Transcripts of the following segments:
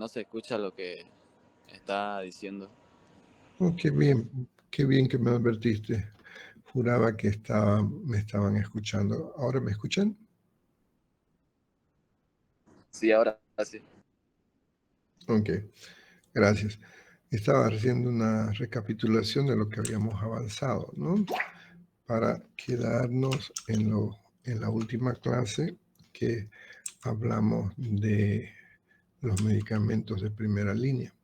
no se escucha lo que está diciendo. Oh, qué bien que me advertiste. Juraba que me estaban escuchando. ¿Ahora me escuchan? Sí, ahora sí. Ok, gracias. Estaba haciendo una recapitulación de lo que habíamos avanzado, ¿no? Para quedarnos en la última clase que hablamos de los medicamentos de primera línea.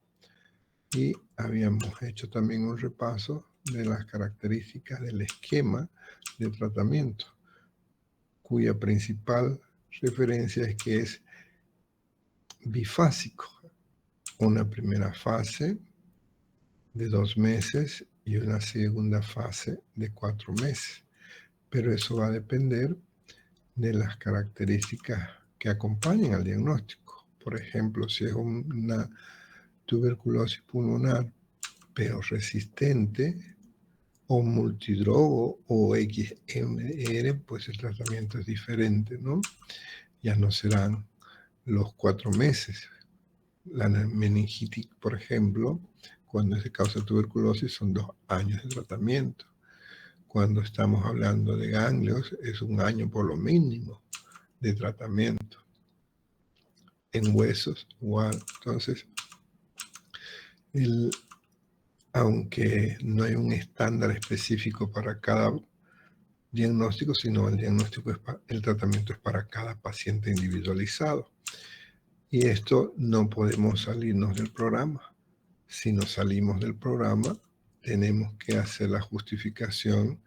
Y habíamos hecho también un repaso de las características del esquema de tratamiento, cuya principal referencia es que es bifásico. Una primera fase de 2 meses y una segunda fase de 4 meses. Pero eso va a depender de las características que acompañan al diagnóstico. Por ejemplo, si es una tuberculosis pulmonar, pero resistente, o multidrogo o XMR, pues el tratamiento es diferente, ¿no? Ya no serán los 4 meses. La meningitis, por ejemplo, cuando se causa tuberculosis son 2 años de tratamiento. Cuando estamos hablando de ganglios es 1 año por lo mínimo de tratamiento. En huesos igual. Entonces, aunque no hay un estándar específico para cada diagnóstico, sino el tratamiento es para cada paciente individualizado. Y esto no podemos salirnos del programa. Si nos salimos del programa, tenemos que hacer la justificación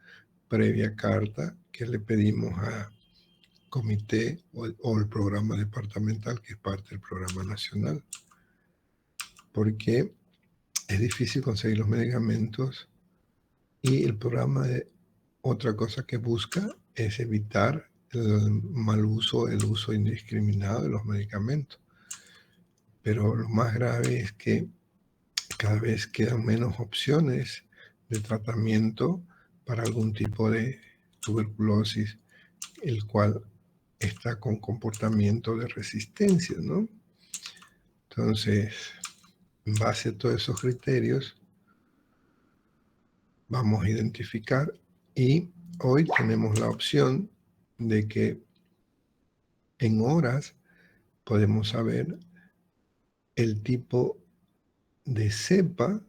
previa carta que le pedimos a comité o el programa departamental, que es parte del programa nacional. Porque es difícil conseguir los medicamentos y el programa otra cosa que busca es evitar el mal uso, el uso indiscriminado de los medicamentos. Pero lo más grave es que cada vez quedan menos opciones de tratamiento para algún tipo de tuberculosis, el cual está con comportamiento de resistencia, ¿no? Entonces, en base a todos esos criterios, vamos a identificar y hoy tenemos la opción de que en horas podemos saber el tipo de cepa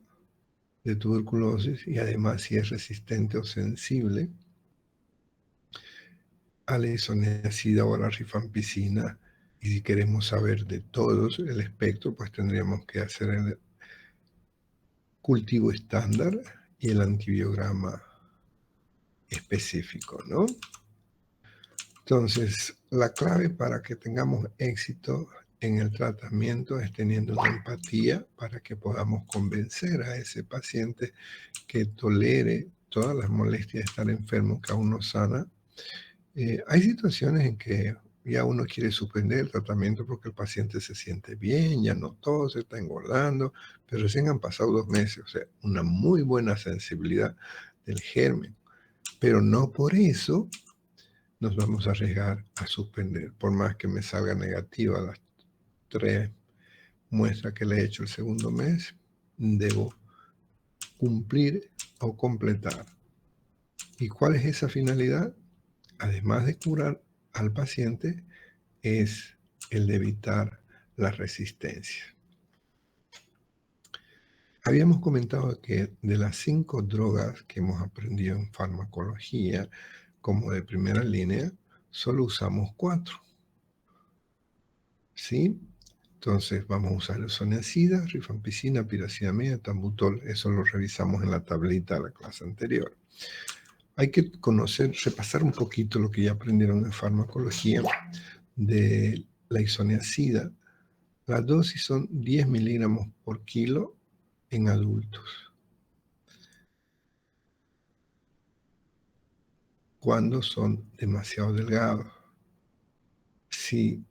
de tuberculosis y además si es resistente o sensible a la isoniazida o a la rifampicina. Y si queremos saber de todos el espectro, pues tendríamos que hacer el cultivo estándar y el antibiograma específico, ¿no? Entonces, la clave para que tengamos éxito en el tratamiento es teniendo una empatía para que podamos convencer a ese paciente que tolere todas las molestias de estar enfermo, que aún no sana. Hay situaciones en que ya uno quiere suspender el tratamiento porque el paciente se siente bien, ya no tose, está engordando, pero recién han pasado 2 meses, o sea, una muy buena sensibilidad del germen. Pero no por eso nos vamos a arriesgar a suspender, por más que me salga negativa las 3 muestras que le he hecho el segundo mes, debo cumplir o completar. ¿Y cuál es esa finalidad? Además de curar al paciente, es el de evitar la resistencia. Habíamos comentado que de las 5 drogas que hemos aprendido en farmacología como de primera línea, solo usamos 4. ¿Sí? Entonces vamos a usar el isoniazida, rifampicina, piracidamida, tambutol. Eso lo revisamos en la tablita de la clase anterior. Hay que repasar un poquito lo que ya aprendieron en farmacología de la isoniazida. Las dosis son 10 miligramos por kilo en adultos. Cuando son demasiado delgados. Si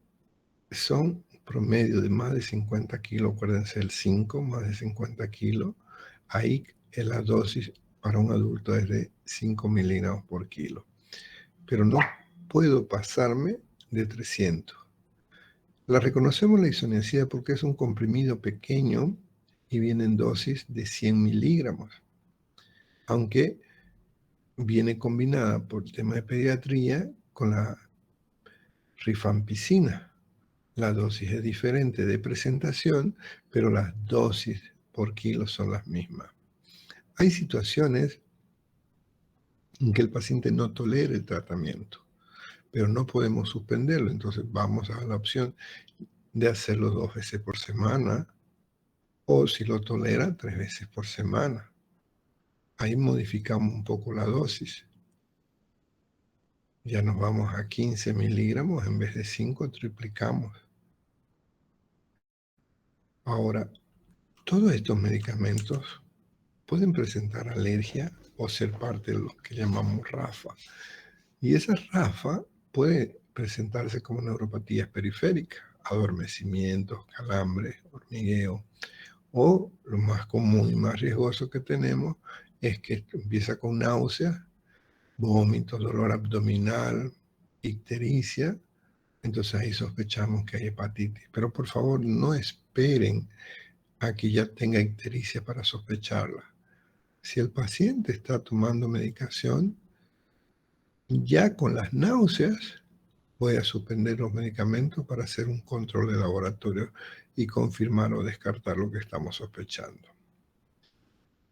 son promedio de más de 50 kilos, acuérdense el 5, más de 50 kilos, ahí la dosis para un adulto es de 5 miligramos por kilo. Pero no puedo pasarme de 300. La reconocemos la isoniazida porque es un comprimido pequeño y viene en dosis de 100 miligramos, aunque viene combinada por el tema de pediatría con la rifampicina. La dosis es diferente de presentación, pero las dosis por kilo son las mismas. Hay situaciones en que el paciente no tolera el tratamiento, pero no podemos suspenderlo, entonces vamos a la opción de hacerlo 2 veces por semana, o si lo tolera, 3 veces por semana. Ahí modificamos un poco la dosis. Ya nos vamos a 15 miligramos en vez de 5, triplicamos. Ahora, todos estos medicamentos pueden presentar alergia o ser parte de lo que llamamos RAFA. Y esa RAFA puede presentarse como neuropatías periféricas, adormecimientos, calambres, hormigueo. O lo más común y más riesgoso que tenemos es que empieza con náuseas, vómitos, dolor abdominal, ictericia. Entonces ahí sospechamos que hay hepatitis. Pero por favor no esperen a que ya tenga ictericia para sospecharla. Si el paciente está tomando medicación, ya con las náuseas voy a suspender los medicamentos para hacer un control de laboratorio y confirmar o descartar lo que estamos sospechando.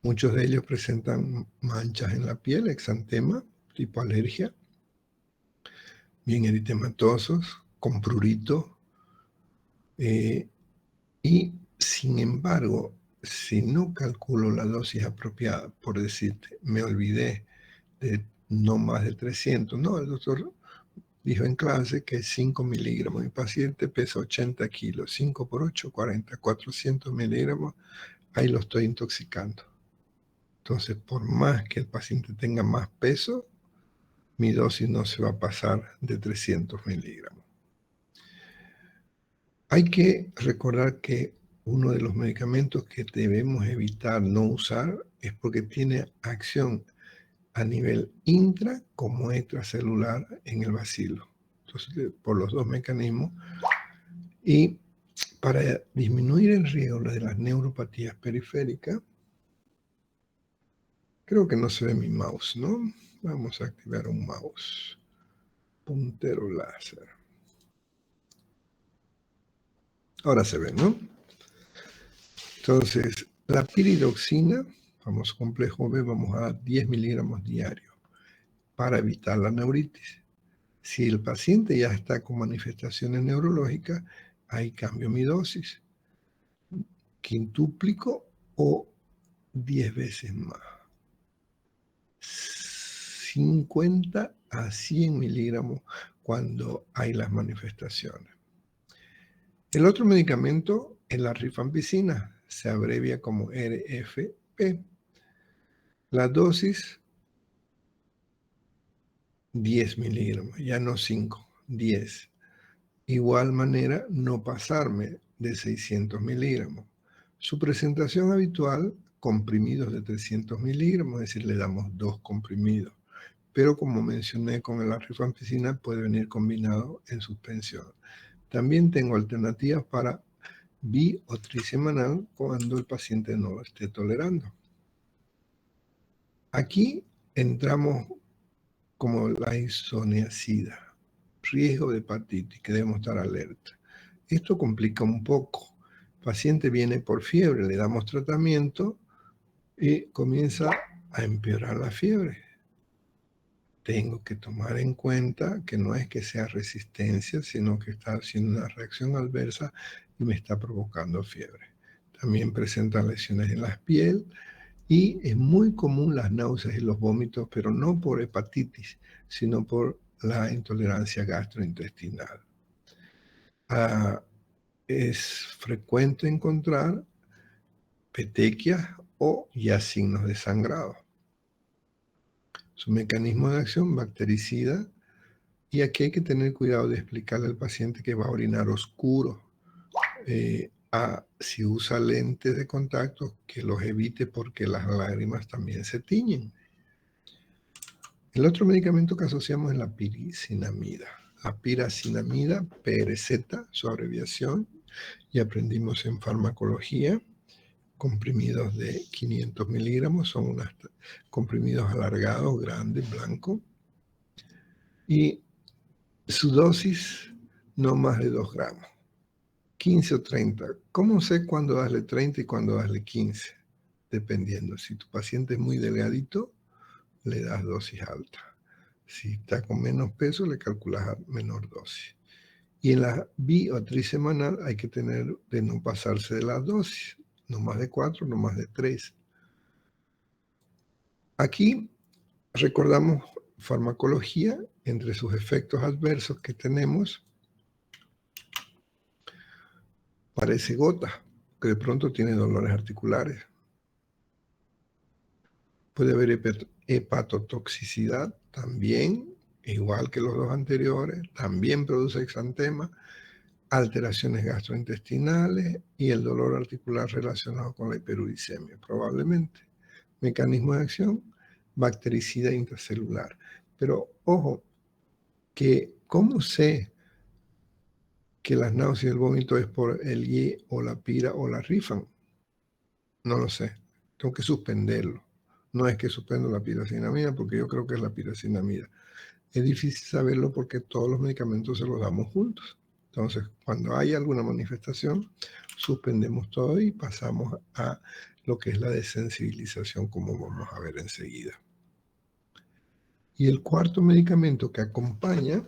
Muchos de ellos presentan manchas en la piel, exantema, tipo alergia, bien eritematosos, con prurito. Y sin embargo, si no calculo la dosis apropiada, por decirte, me olvidé de no más de 300, no, el doctor dijo en clase que es 5 miligramos. Mi paciente pesa 80 kilos, 5 por 8, 40, 400 miligramos, ahí lo estoy intoxicando. Entonces, por más que el paciente tenga más peso, mi dosis no se va a pasar de 300 miligramos. Hay que recordar que uno de los medicamentos que debemos evitar no usar es porque tiene acción a nivel intra como extracelular en el bacilo. Entonces, por los dos mecanismos. Y para disminuir el riesgo de las neuropatías periféricas, creo que no se ve mi mouse, ¿no? Vamos a activar un mouse. Puntero láser. Ahora se ve, ¿no? Entonces, la piridoxina, famoso complejo B, vamos a dar 10 miligramos diarios para evitar la neuritis. Si el paciente ya está con manifestaciones neurológicas, ahí cambio mi dosis. Quintúplico o 10 veces más. 50 a 100 miligramos cuando hay las manifestaciones. El otro medicamento es la rifampicina, se abrevia como RFP. La dosis, 10 miligramos, ya no 5, 10. Igual manera, no pasarme de 600 miligramos. Su presentación habitual, comprimidos de 300 miligramos, es decir, le damos 2 comprimidos. Pero como mencioné con la rifampicina, puede venir combinado en suspensión. También tengo alternativas para bi o trisemanal cuando el paciente no lo esté tolerando. Aquí entramos como la isoniazida, riesgo de hepatitis, que debemos estar alerta. Esto complica un poco. El paciente viene por fiebre, le damos tratamiento y comienza a empeorar la fiebre. Tengo que tomar en cuenta que no es que sea resistencia, sino que está haciendo una reacción adversa y me está provocando fiebre. También presentan lesiones en la piel y es muy común las náuseas y los vómitos, pero no por hepatitis, sino por la intolerancia gastrointestinal. Es frecuente encontrar petequias o ya signos de sangrado. Su mecanismo de acción, bactericida, y aquí hay que tener cuidado de explicarle al paciente que va a orinar oscuro. Si usa lentes de contacto, que los evite porque las lágrimas también se tiñen. El otro medicamento que asociamos es la piricinamida. la piracinamida, PRZ, su abreviación, y aprendimos en farmacología, comprimidos de 500 miligramos, son unos comprimidos alargados, grandes, blancos, y su dosis no más de 2 gramos, 15 o 30. ¿Cómo sé cuándo darle 30 y cuándo darle 15? Dependiendo. Si tu paciente es muy delgadito, le das dosis alta. Si está con menos peso, le calculas a menor dosis. Y en la bi o trisemanal hay que tener de no pasarse de las dosis, no más de 4, no más de 3. Aquí recordamos farmacología, entre sus efectos adversos que tenemos, parece gota, que de pronto tiene dolores articulares. Puede haber hepatotoxicidad también, igual que los dos anteriores, también produce exantema, alteraciones gastrointestinales y el dolor articular relacionado con la hiperuricemia, probablemente. Mecanismo de acción, bactericida intracelular. Pero ojo, que ¿cómo sé que las náuseas y el vómito es por el Y o la pira o la rifan? No lo sé. Tengo que suspenderlo. No es que suspendo la piracinamida porque yo creo que es la piracinamida. Es difícil saberlo porque todos los medicamentos se los damos juntos. Entonces, cuando hay alguna manifestación, suspendemos todo y pasamos a lo que es la desensibilización, como vamos a ver enseguida. Y el cuarto medicamento que acompaña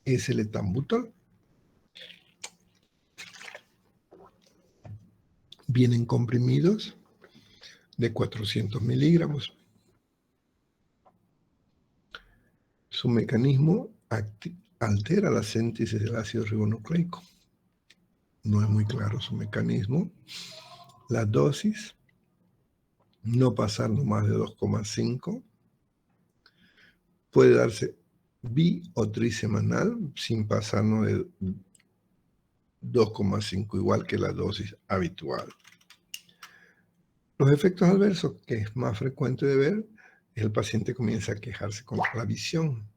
es el etambutol. Vienen comprimidos de 400 miligramos. Su mecanismo altera la síntesis del ácido ribonucleico. No es muy claro su mecanismo. La dosis, no pasando más de 2,5. Puede darse bi o trisemanal sin pasarnos de 2,5, igual que la dosis habitual. Los efectos adversos, que es más frecuente de ver, el paciente comienza a quejarse con la visión.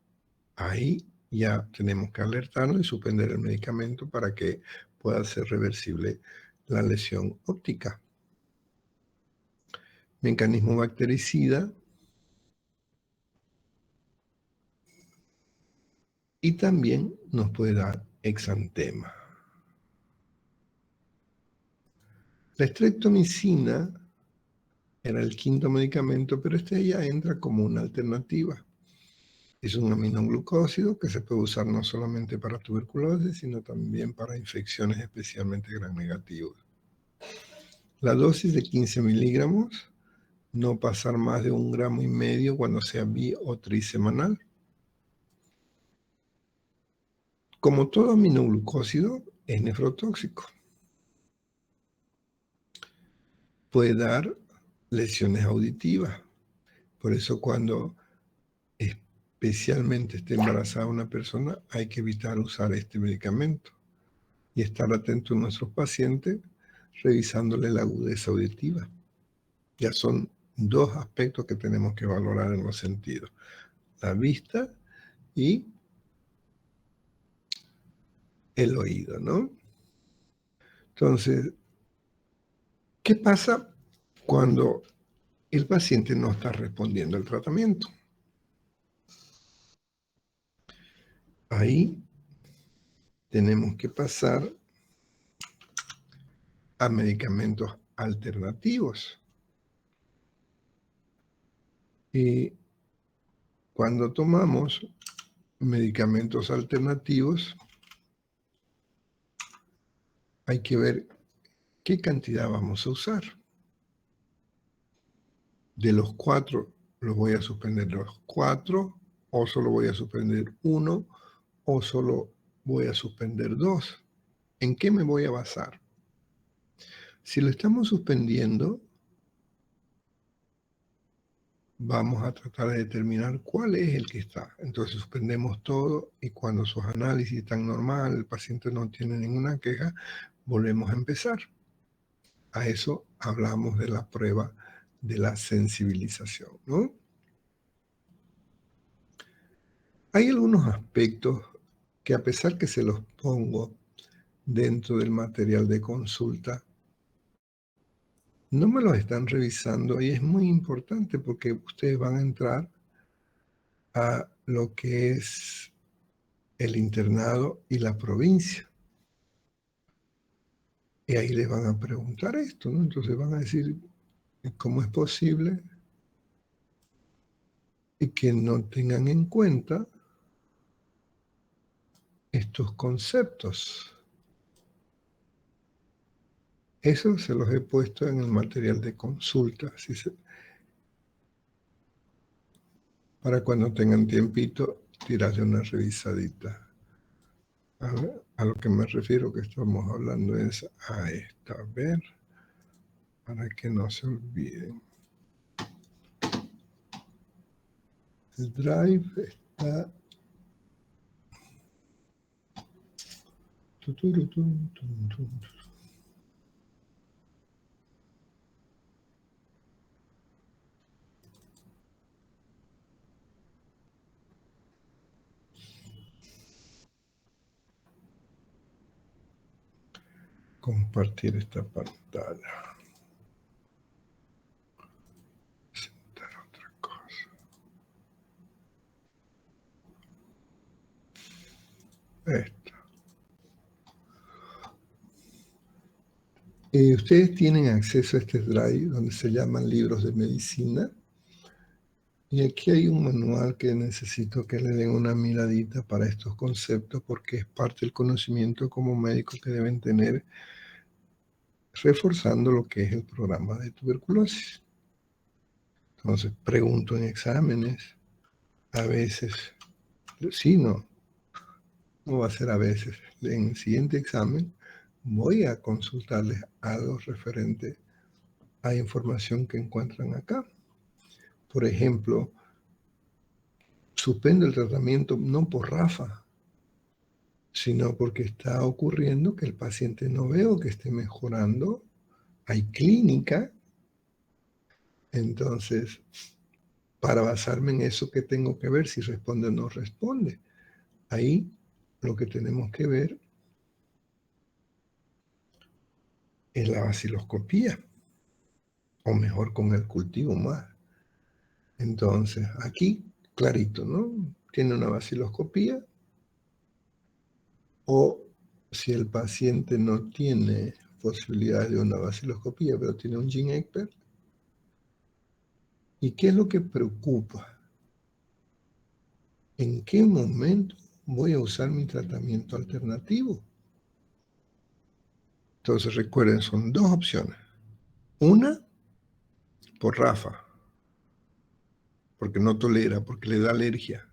Ahí ya tenemos que alertarnos y suspender el medicamento para que pueda ser reversible la lesión óptica. Mecanismo bactericida. Y también nos puede dar exantema. La streptomicina era el quinto medicamento, pero este ya entra como una alternativa. Es un aminoglucósido que se puede usar no solamente para tuberculosis, sino también para infecciones especialmente gram negativas. La dosis de 15 miligramos, no pasar más de 1,5 gramos cuando sea bi o trisemanal. Como todo aminoglucósido, es nefrotóxico. Puede dar lesiones auditivas. Por eso cuando especialmente esté embarazada una persona, hay que evitar usar este medicamento y estar atento a nuestros pacientes revisándole la agudeza auditiva. Ya son 2 aspectos que tenemos que valorar en los sentidos: la vista y el oído, ¿no? Entonces, ¿qué pasa cuando el paciente no está respondiendo al tratamiento? Ahí tenemos que pasar a medicamentos alternativos. Y cuando tomamos medicamentos alternativos, hay que ver qué cantidad vamos a usar. De los 4, los voy a suspender los 4, o solo voy a suspender 1, o solo voy a suspender 2. ¿En qué me voy a basar? Si lo estamos suspendiendo, vamos a tratar de determinar cuál es el que está. Entonces suspendemos todo y cuando sus análisis están normal, el paciente no tiene ninguna queja, volvemos a empezar. A eso hablamos de la prueba de la sensibilización, ¿no? Hay algunos aspectos que, a pesar que se los pongo dentro del material de consulta, no me los están revisando, y es muy importante porque ustedes van a entrar a lo que es el internado y la provincia. Y ahí les van a preguntar esto, ¿no? Entonces van a decir, ¿cómo es posible y que no tengan en cuenta estos conceptos? Eso se los he puesto en el material de consulta, para cuando tengan tiempito, tirarle una revisadita. A lo que me refiero que estamos hablando es a esta, a ver, para que no se olviden. El drive está... Compartir esta pantalla. Presentar otra cosa. Esta. Ustedes tienen acceso a este drive donde se llaman libros de medicina. Y aquí hay un manual que necesito que le den una miradita para estos conceptos porque es parte del conocimiento como médico que deben tener, reforzando lo que es el programa de tuberculosis. Entonces, pregunto en exámenes, a veces, sí, no va a ser a veces. En el siguiente examen voy a consultarles algo referente a información que encuentran acá. Por ejemplo, suspendo el tratamiento no por Rafa, sino porque está ocurriendo que el paciente no veo que esté mejorando. Hay clínica. Entonces, para basarme en eso, ¿qué tengo que ver? Si responde o no responde. Ahí lo que tenemos que ver es la vaciloscopía, o mejor con el cultivo más. Entonces, aquí, clarito, ¿no? Tiene una vaciloscopía, o si el paciente no tiene posibilidad de una vaciloscopía, pero tiene un gene expert. ¿Y qué es lo que preocupa? ¿En qué momento voy a usar mi tratamiento alternativo? Entonces, recuerden, son dos opciones. Una, por Rafa, porque no tolera, porque le da alergia.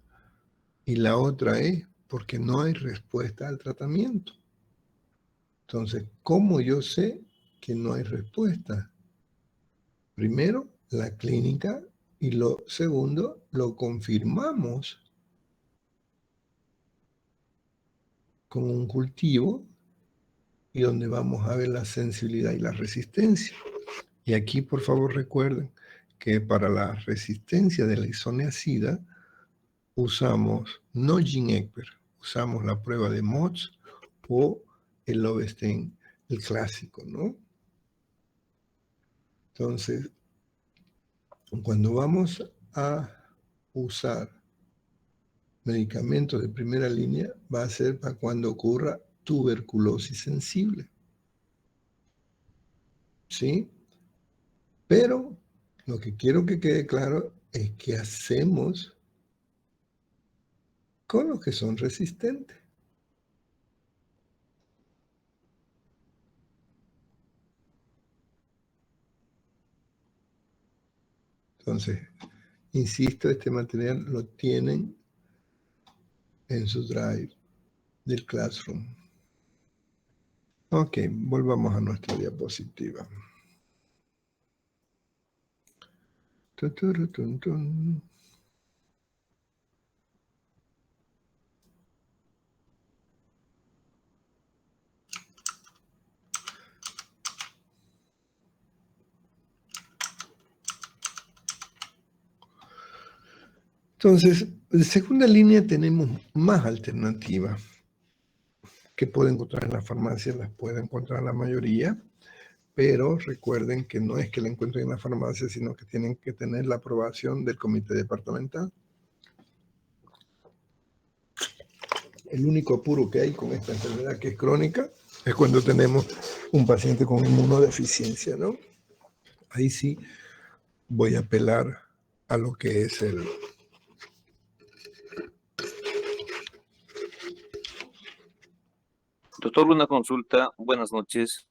Y la otra es porque no hay respuesta al tratamiento. Entonces, ¿cómo yo sé que no hay respuesta? Primero, la clínica, y lo segundo, lo confirmamos con un cultivo y donde vamos a ver la sensibilidad y la resistencia. Y aquí, por favor, recuerden que para la resistencia de la isoniazida usamos no Gene-Ekper, usamos la prueba de Motz o el Lobestein, el clásico, ¿no? Entonces, cuando vamos a usar medicamentos de primera línea, va a ser para cuando ocurra tuberculosis sensible. ¿Sí? Pero lo que quiero que quede claro es qué hacemos con los que son resistentes. Entonces, insisto, este material lo tienen en su drive del Classroom. Ok, volvamos a nuestra diapositiva. Entonces, en segunda línea tenemos más alternativas que puede encontrar en la farmacia, las puede encontrar la mayoría, pero recuerden que no es que la encuentren en la farmacia, sino que tienen que tener la aprobación del comité departamental. El único apuro que hay con esta enfermedad que es crónica es cuando tenemos un paciente con inmunodeficiencia, ¿no? Ahí sí voy a apelar a lo que es el... Doctor, una consulta. Buenas noches.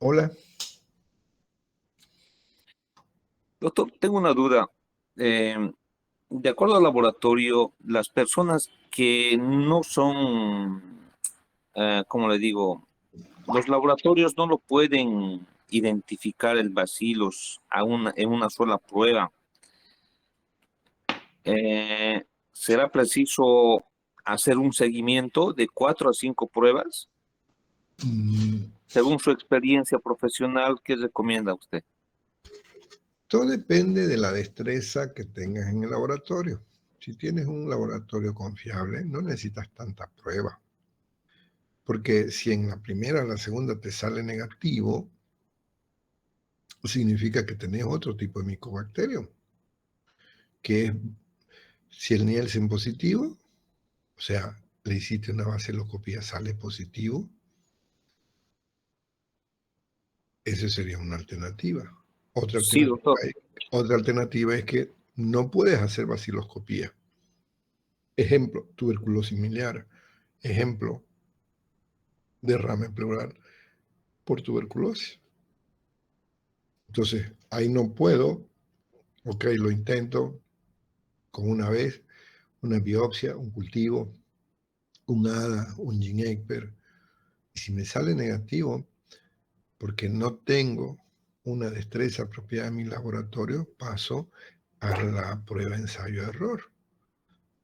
Hola. Doctor, tengo una duda. De acuerdo al laboratorio, las personas que no son, ¿cómo le digo? Los laboratorios no lo pueden identificar el bacillus en una sola prueba. ¿Será preciso hacer un seguimiento de 4 a 5 pruebas? Según su experiencia profesional, ¿qué recomienda usted? Todo depende de la destreza que tengas en el laboratorio. Si tienes un laboratorio confiable, no necesitas tantas pruebas. Porque si en la primera o la segunda te sale negativo, significa que tenés otro tipo de micobacterio, que es, si el Nielsen positivo, o sea, le hiciste una baciloscopía, sale positivo, esa sería una alternativa. Sí, doctor. Otra alternativa es que no puedes hacer baciloscopía. Ejemplo, tuberculosis miliar. Ejemplo, derrame pleural por tuberculosis. Entonces, ahí no puedo, ok, lo intento con una vez, una biopsia, un cultivo, un ADA, un GeneXpert. Y si me sale negativo, porque no tengo una destreza apropiada en mi laboratorio, paso a la prueba ensayo-error.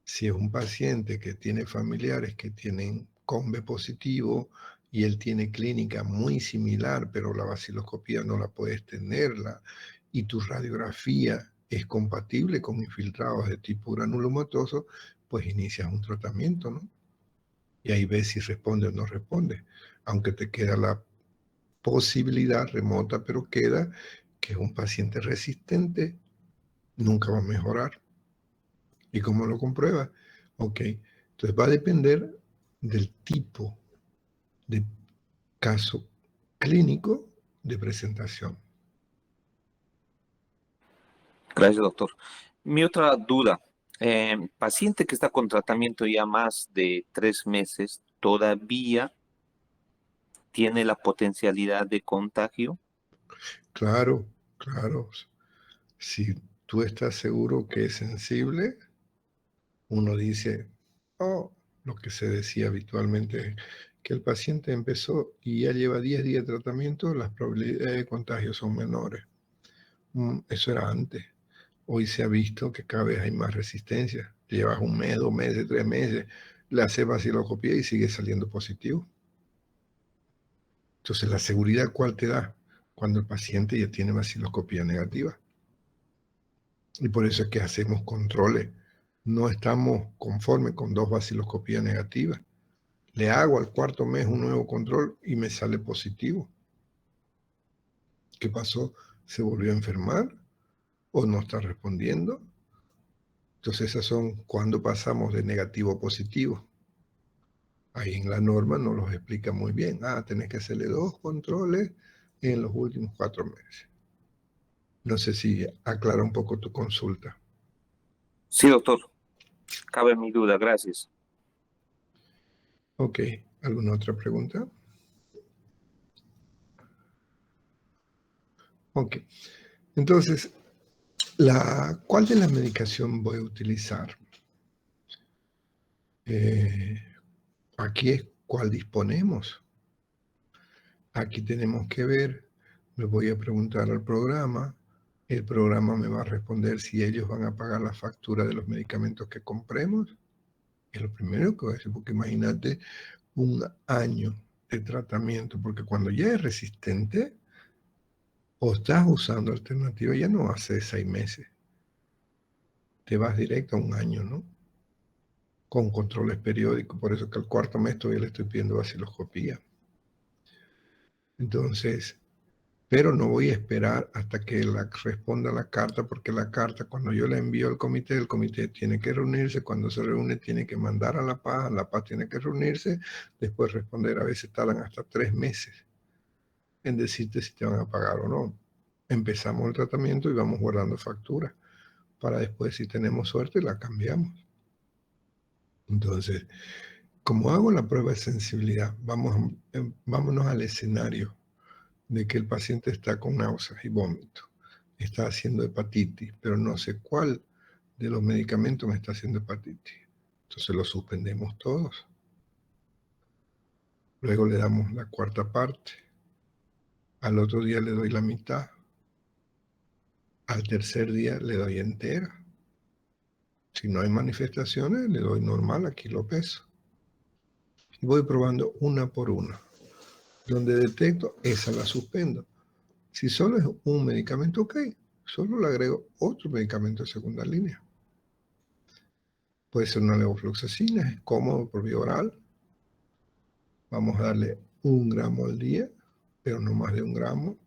Si es un paciente que tiene familiares que tienen COMB positivo y él tiene clínica muy similar, pero la baciloscopía no la puedes tenerla, y tu radiografía es compatible con infiltrados de tipo granulomatoso, pues inicias un tratamiento, ¿no? Y ahí ves si responde o no responde, aunque te queda la posibilidad remota, pero queda que es un paciente resistente, nunca va a mejorar. ¿Y cómo lo comprueba? Ok, entonces va a depender del tipo de caso clínico de presentación. Gracias, doctor. Mi otra duda, paciente que está con tratamiento ya más de 3 meses, ¿todavía tiene la potencialidad de contagio? Claro, claro. Si tú estás seguro que es sensible, uno dice, oh, lo que se decía habitualmente, que el paciente empezó y ya lleva 10 días de tratamiento, las probabilidades de contagio son menores. Eso era antes. Hoy se ha visto que cada vez hay más resistencia. Llevas un mes, 2 meses, 3 meses, le haces baciloscopía y sigue saliendo positivo. Entonces, ¿la seguridad cuál te da? Cuando el paciente ya tiene baciloscopía negativa. Y por eso es que hacemos controles. No estamos conformes con 2 baciloscopías negativas. Le hago al 4º mes un nuevo control y me sale positivo. ¿Qué pasó? ¿Se volvió a enfermar? ¿O no está respondiendo? Entonces, esas son cuando pasamos de negativo a positivo. Ahí en la norma nos los explica muy bien. Tenés que hacerle 2 controles en los últimos 4 meses. No sé si aclara un poco tu consulta. Sí, doctor. Cabe mi duda, gracias. Ok, ¿alguna otra pregunta? Ok, entonces, ¿cuál de la medicación voy a utilizar? Aquí es cuál disponemos. Aquí tenemos que ver, me voy a preguntar al programa, el programa me va a responder si ellos van a pagar la factura de los medicamentos que compremos. Es lo primero que voy a decir, porque imagínate un año de tratamiento, porque cuando ya es resistente o estás usando alternativa, ya no hace 6 meses. te vas directo a un año, ¿no? Con controles periódicos, por eso que al cuarto mes todavía le estoy pidiendo vaciloscopía. Entonces, pero no voy a esperar hasta que responda la carta, porque la carta, cuando yo la envío al comité, el comité tiene que reunirse, cuando se reúne tiene que mandar a La Paz tiene que reunirse, después responder, a veces tardan hasta 3 meses en decirte si te van a pagar o no. Empezamos el tratamiento y vamos guardando facturas, para después, si tenemos suerte, la cambiamos. Entonces, como hago la prueba de sensibilidad, vámonos al escenario de que el paciente está con náuseas y vómito, está haciendo hepatitis, pero no sé cuál de los medicamentos me está haciendo hepatitis. Entonces lo suspendemos todos. Luego le damos la cuarta parte. Al otro día le doy la mitad. Al tercer día le doy entera. Si no hay manifestaciones, le doy normal, aquí lo peso. Y voy probando una por una. Donde detecto, esa la suspendo. Si solo es un medicamento, ok, solo le agrego otro medicamento de segunda línea. Puede ser una levofloxacina, es cómodo por vía oral. Vamos a darle 1 gramo al día, pero no más de 1 gramo.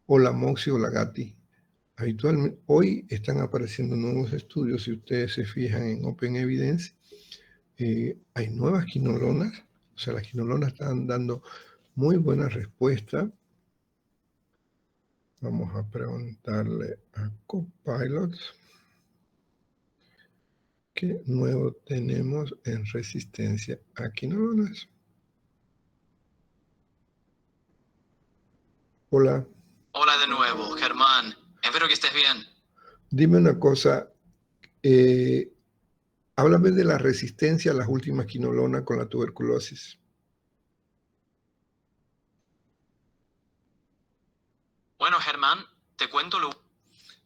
O la Moxi o la Gati. Habitualmente, hoy están apareciendo nuevos estudios, si ustedes se fijan en Open Evidence, hay nuevas quinolonas, o sea, las quinolonas están dando muy buena respuesta. Vamos a preguntarle a Copilot qué nuevo tenemos en resistencia a quinolonas. Hola. Hola de nuevo, Germán. Espero que estés bien. Dime una cosa, háblame de la resistencia a las últimas quinolonas con la tuberculosis. Bueno, Germán, te cuento lo...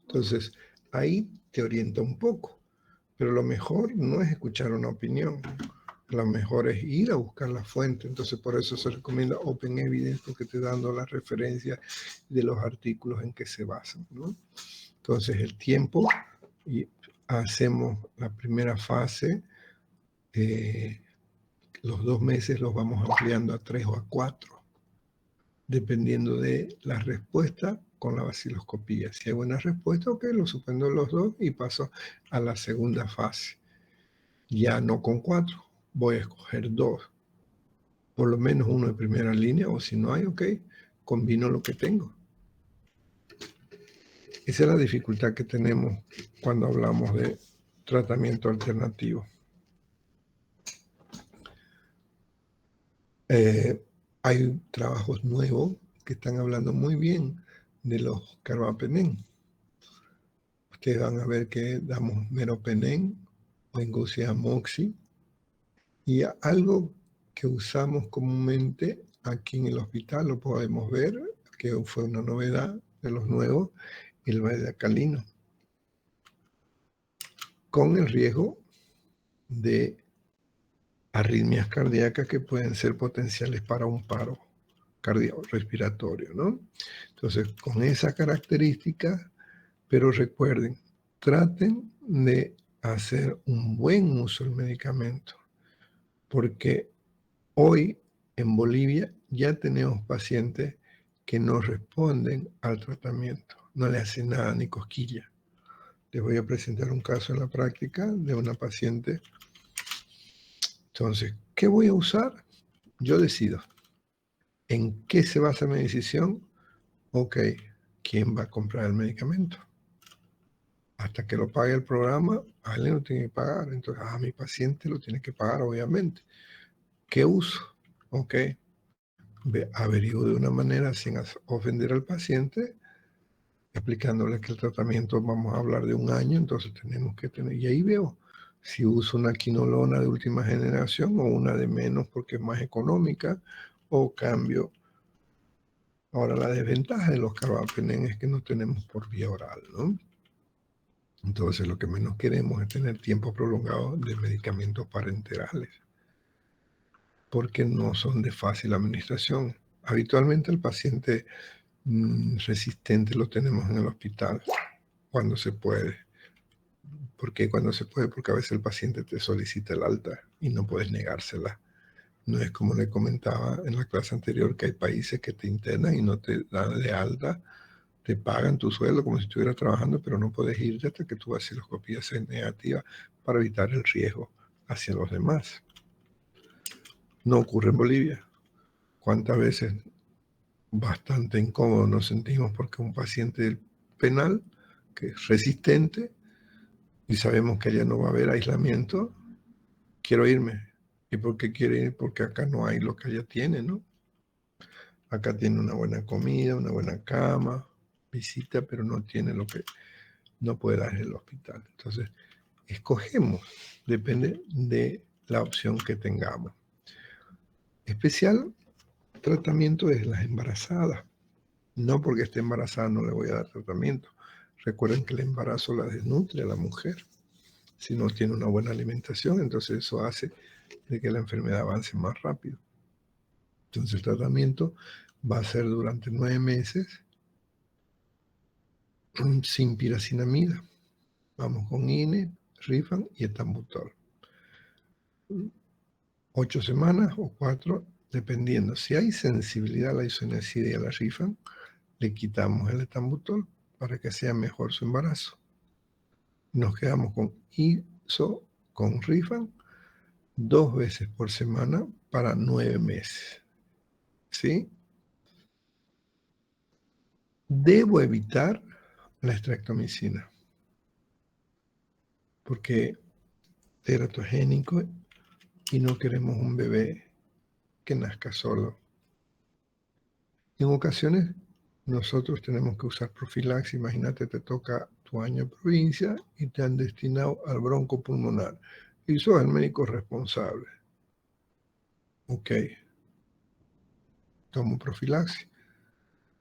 Entonces, ahí te orienta un poco, pero lo mejor no es escuchar una opinión, lo mejor es ir a buscar la fuente. Entonces, por eso se recomienda Open Evidence, porque te dando las referencias de los artículos en que se basan, ¿no? Entonces, el tiempo, y hacemos la primera fase, los 2 meses los vamos ampliando a 3 o a 4, dependiendo de la respuesta con la vaciloscopía. Si hay buena respuesta, ok, lo suspendo los 2 y paso a la segunda fase. Ya no con 4, voy a escoger 2, por lo menos uno de primera línea, o si no hay, ok, combino lo que tengo. Esa es la dificultad que tenemos cuando hablamos de tratamiento alternativo. Hay trabajos nuevos que están hablando muy bien de los carbapenem. Ustedes van a ver que damos meropenem o inclusive moxi. Y algo que usamos comúnmente aquí en el hospital, lo podemos ver, que fue una novedad de los nuevos, el beta-calino, con el riesgo de arritmias cardíacas que pueden ser potenciales para un paro cardiorrespiratorio, ¿no? Entonces, con esa característica, pero recuerden, traten de hacer un buen uso del medicamento, porque hoy en Bolivia ya tenemos pacientes que no responden al tratamiento, no le hacen nada ni cosquilla. Les voy a presentar un caso en la práctica de una paciente. Entonces, ¿qué voy a usar? Yo decido. ¿En qué se basa mi decisión? Ok, ¿quién va a comprar el medicamento? Hasta que lo pague el programa, alguien lo tiene que pagar. Entonces, mi paciente lo tiene que pagar, obviamente. ¿Qué uso? Ok, averiguo de una manera sin ofender al paciente, explicándole que el tratamiento, vamos a hablar de 1 año, entonces tenemos que tener, y ahí veo si uso una quinolona de última generación o una de menos porque es más económica, o cambio. Ahora, la desventaja de los carbapenem es que no tenemos por vía oral, ¿no? Entonces, lo que menos queremos es tener tiempo prolongado de medicamentos parenterales, porque no son de fácil administración. Habitualmente el paciente resistente lo tenemos en el hospital cuando se puede. ¿Por qué cuando se puede? Porque a veces el paciente te solicita el alta y no puedes negársela. No es como le comentaba en la clase anterior, que hay países que te internan y no te dan de alta, te pagan tu sueldo como si estuvieras trabajando, pero no puedes irte hasta que tu vaciloscopía sea negativa para evitar el riesgo hacia los demás. No ocurre en Bolivia. ¿Cuántas veces bastante incómodo nos sentimos porque un paciente penal que es resistente y sabemos que allá no va a haber aislamiento, quiero irme? ¿Y por qué quiere ir? Porque acá no hay lo que allá tiene, ¿no? Acá tiene una buena comida, una buena cama, visita, pero no tiene lo que no puede dar en el hospital. Entonces, escogemos, depende de la opción que tengamos. Especial tratamiento es las embarazadas. No porque esté embarazada no le voy a dar tratamiento. Recuerden que el embarazo la desnutre a la mujer. Si no tiene una buena alimentación, entonces eso hace de que la enfermedad avance más rápido. Entonces el tratamiento va a ser durante 9 meses sin piracinamida. Vamos con INE, Rifan y etambutol. 8 semanas o 4, dependiendo. Si hay sensibilidad a la isoniazida y a la Rifan, le quitamos el etambutol para que sea mejor su embarazo. Nos quedamos con ISO, con Rifan, 2 veces por semana para 9 meses. ¿Sí? Debo evitar la estreptomicina porque es teratogénico y no queremos un bebé que nazca solo. En ocasiones nosotros tenemos que usar profilaxis. Imagínate, te toca tu año de provincia y te han destinado al broncopulmonar y sos el médico responsable. Ok, tomo profilaxis,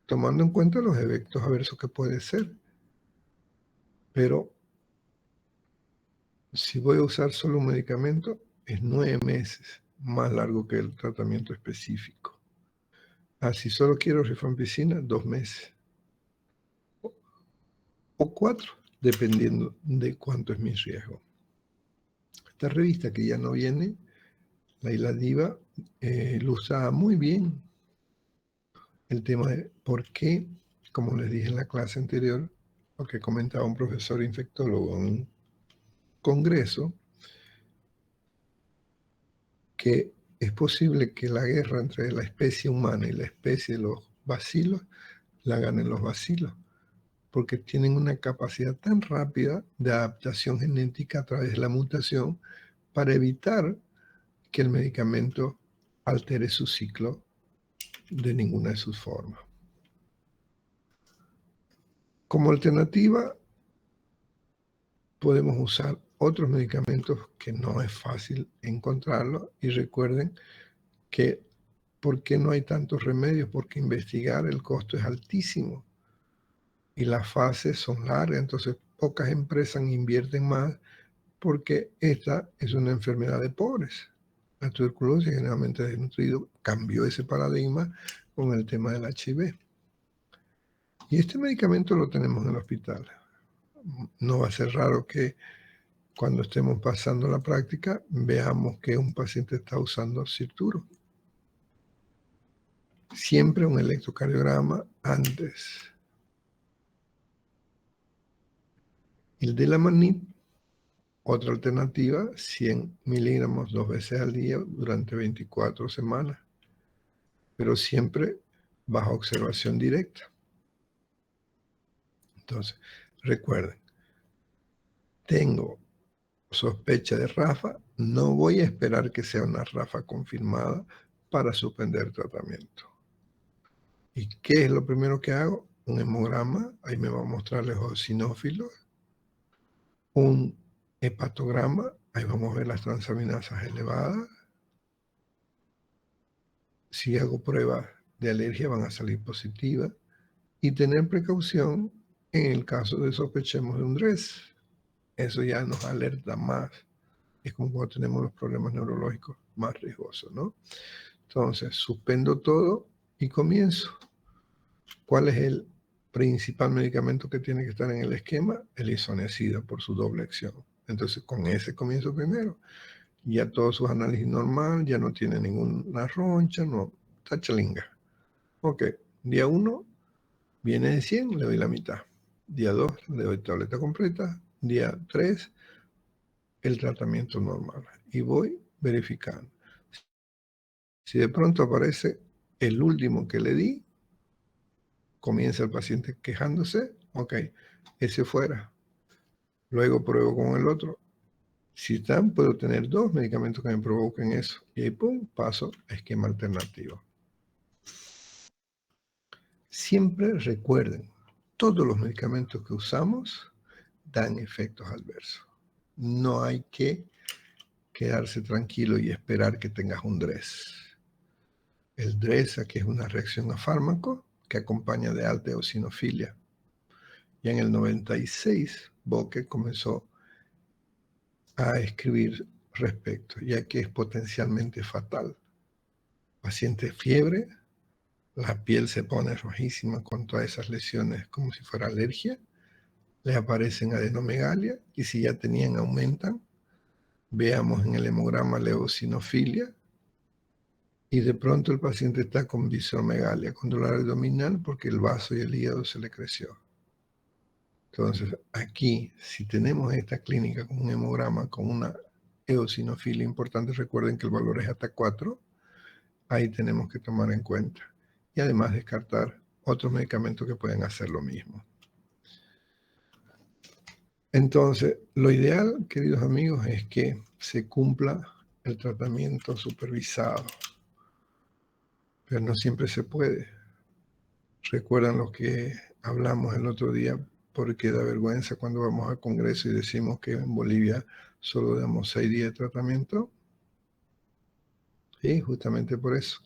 tomando en cuenta los efectos adversos que puede ser. Pero si voy a usar solo un medicamento, es 9 meses, más largo que el tratamiento específico. Si solo quiero rifampicina, 2 meses. O 4, dependiendo de cuánto es mi riesgo. Esta revista que ya no viene, la Isla Diva, ilustra muy bien el tema de por qué, como les dije en la clase anterior, lo que comentaba un profesor infectólogo en un congreso, que es posible que la guerra entre la especie humana y la especie de los bacilos la ganen los bacilos, porque tienen una capacidad tan rápida de adaptación genética a través de la mutación para evitar que el medicamento altere su ciclo de ninguna de sus formas. Como alternativa, podemos usar otros medicamentos que no es fácil encontrarlos, y recuerden que ¿por qué no hay tantos remedios? Porque investigar el costo es altísimo y las fases son largas, entonces pocas empresas invierten más porque esta es una enfermedad de pobres. La tuberculosis generalmente desnutrido cambió ese paradigma con el tema del HIV. Y este medicamento lo tenemos en el hospital. No va a ser raro que cuando estemos pasando la práctica veamos que un paciente está usando Cirturo. Siempre un electrocardiograma antes. El de la Manip, otra alternativa, 100 miligramos 2 veces al día durante 24 semanas, pero siempre bajo observación directa. Entonces, recuerden, tengo sospecha de RAFA, no voy a esperar que sea una RAFA confirmada para suspender tratamiento. ¿Y qué es lo primero que hago? Un hemograma, ahí me va a mostrar los eosinófilos, un hepatograma, ahí vamos a ver las transaminasas elevadas. Si hago pruebas de alergia van a salir positivas, y tener precaución en el caso de sospechemos de un DRES. Eso ya nos alerta más. Es como cuando tenemos los problemas neurológicos más riesgosos, ¿no? Entonces, suspendo todo y comienzo. ¿Cuál es el principal medicamento que tiene que estar en el esquema, el isoniazida por su doble acción. Entonces, con ese comienzo primero. Ya todos sus análisis normal, ya no tiene ninguna roncha, no, está chalinga. Ok, día 1 viene de 100, le doy la mitad. Día 2 le doy tableta completa. Día 3, el tratamiento normal. Y voy verificando. Si de pronto aparece el último que le di, comienza el paciente quejándose, ok, ese fuera. Luego pruebo con el otro. Si están, puedo tener 2 medicamentos que me provoquen eso. Y ahí, pum, paso a esquema alternativo. Siempre recuerden, todos los medicamentos que usamos dan efectos adversos. No hay que quedarse tranquilo y esperar que tengas un DRES. El DRES aquí es una reacción a fármaco que acompaña de alta eosinofilia. Y en el 96, Boque comenzó a escribir respecto, ya que es potencialmente fatal. Paciente fiebre, la piel se pone rojísima con todas esas lesiones como si fuera alergia, le aparecen adenomegalia y si ya tenían aumentan, veamos en el hemograma la eosinofilia y de pronto el paciente está con visceromegalia, con dolor abdominal porque el vaso y el hígado se le creció. Entonces, aquí, si tenemos esta clínica con un hemograma con una eosinofilia importante, recuerden que el valor es hasta 4, ahí tenemos que tomar en cuenta. Y además descartar otros medicamentos que pueden hacer lo mismo. Entonces, lo ideal, queridos amigos, es que se cumpla el tratamiento supervisado. Pero no siempre se puede. Recuerdan lo que hablamos el otro día, porque da vergüenza cuando vamos al Congreso y decimos que en Bolivia solo damos 6 días de tratamiento. Sí, justamente por eso.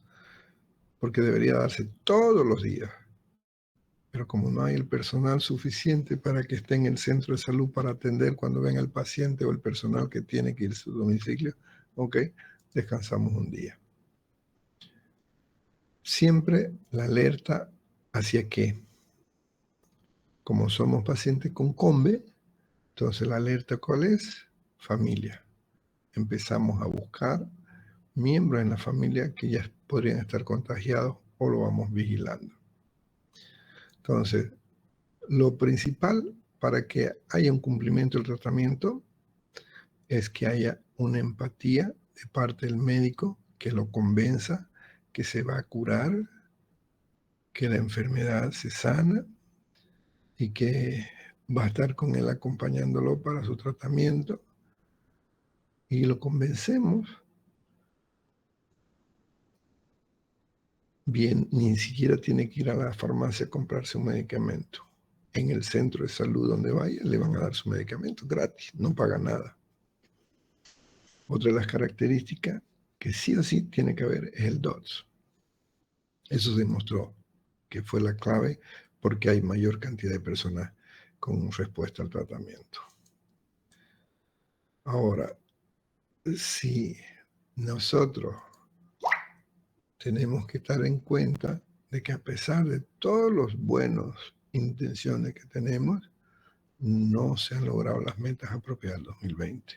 Porque debería darse todos los días. Pero como no hay el personal suficiente para que esté en el centro de salud para atender cuando venga el paciente o el personal que tiene que ir a su domicilio, ok, descansamos un día. Siempre la alerta hacia qué. Como somos pacientes con COMBE, entonces la alerta ¿cuál es? Familia. Empezamos a buscar miembros en la familia que ya podrían estar contagiados o lo vamos vigilando. Entonces, lo principal para que haya un cumplimiento del tratamiento es que haya una empatía de parte del médico que lo convenza que se va a curar, que la enfermedad se sana y que va a estar con él acompañándolo para su tratamiento y lo convencemos. Bien, ni siquiera tiene que ir a la farmacia a comprarse un medicamento. En el centro de salud donde vaya le van a dar su medicamento gratis, no paga nada. Otra de las características que sí o sí tiene que haber es el DOTS. Eso se demostró que fue la clave porque hay mayor cantidad de personas con respuesta al tratamiento. Ahora, si nosotros tenemos que estar en cuenta de que a pesar de todas las buenas intenciones que tenemos, no se han logrado las metas apropiadas del 2020.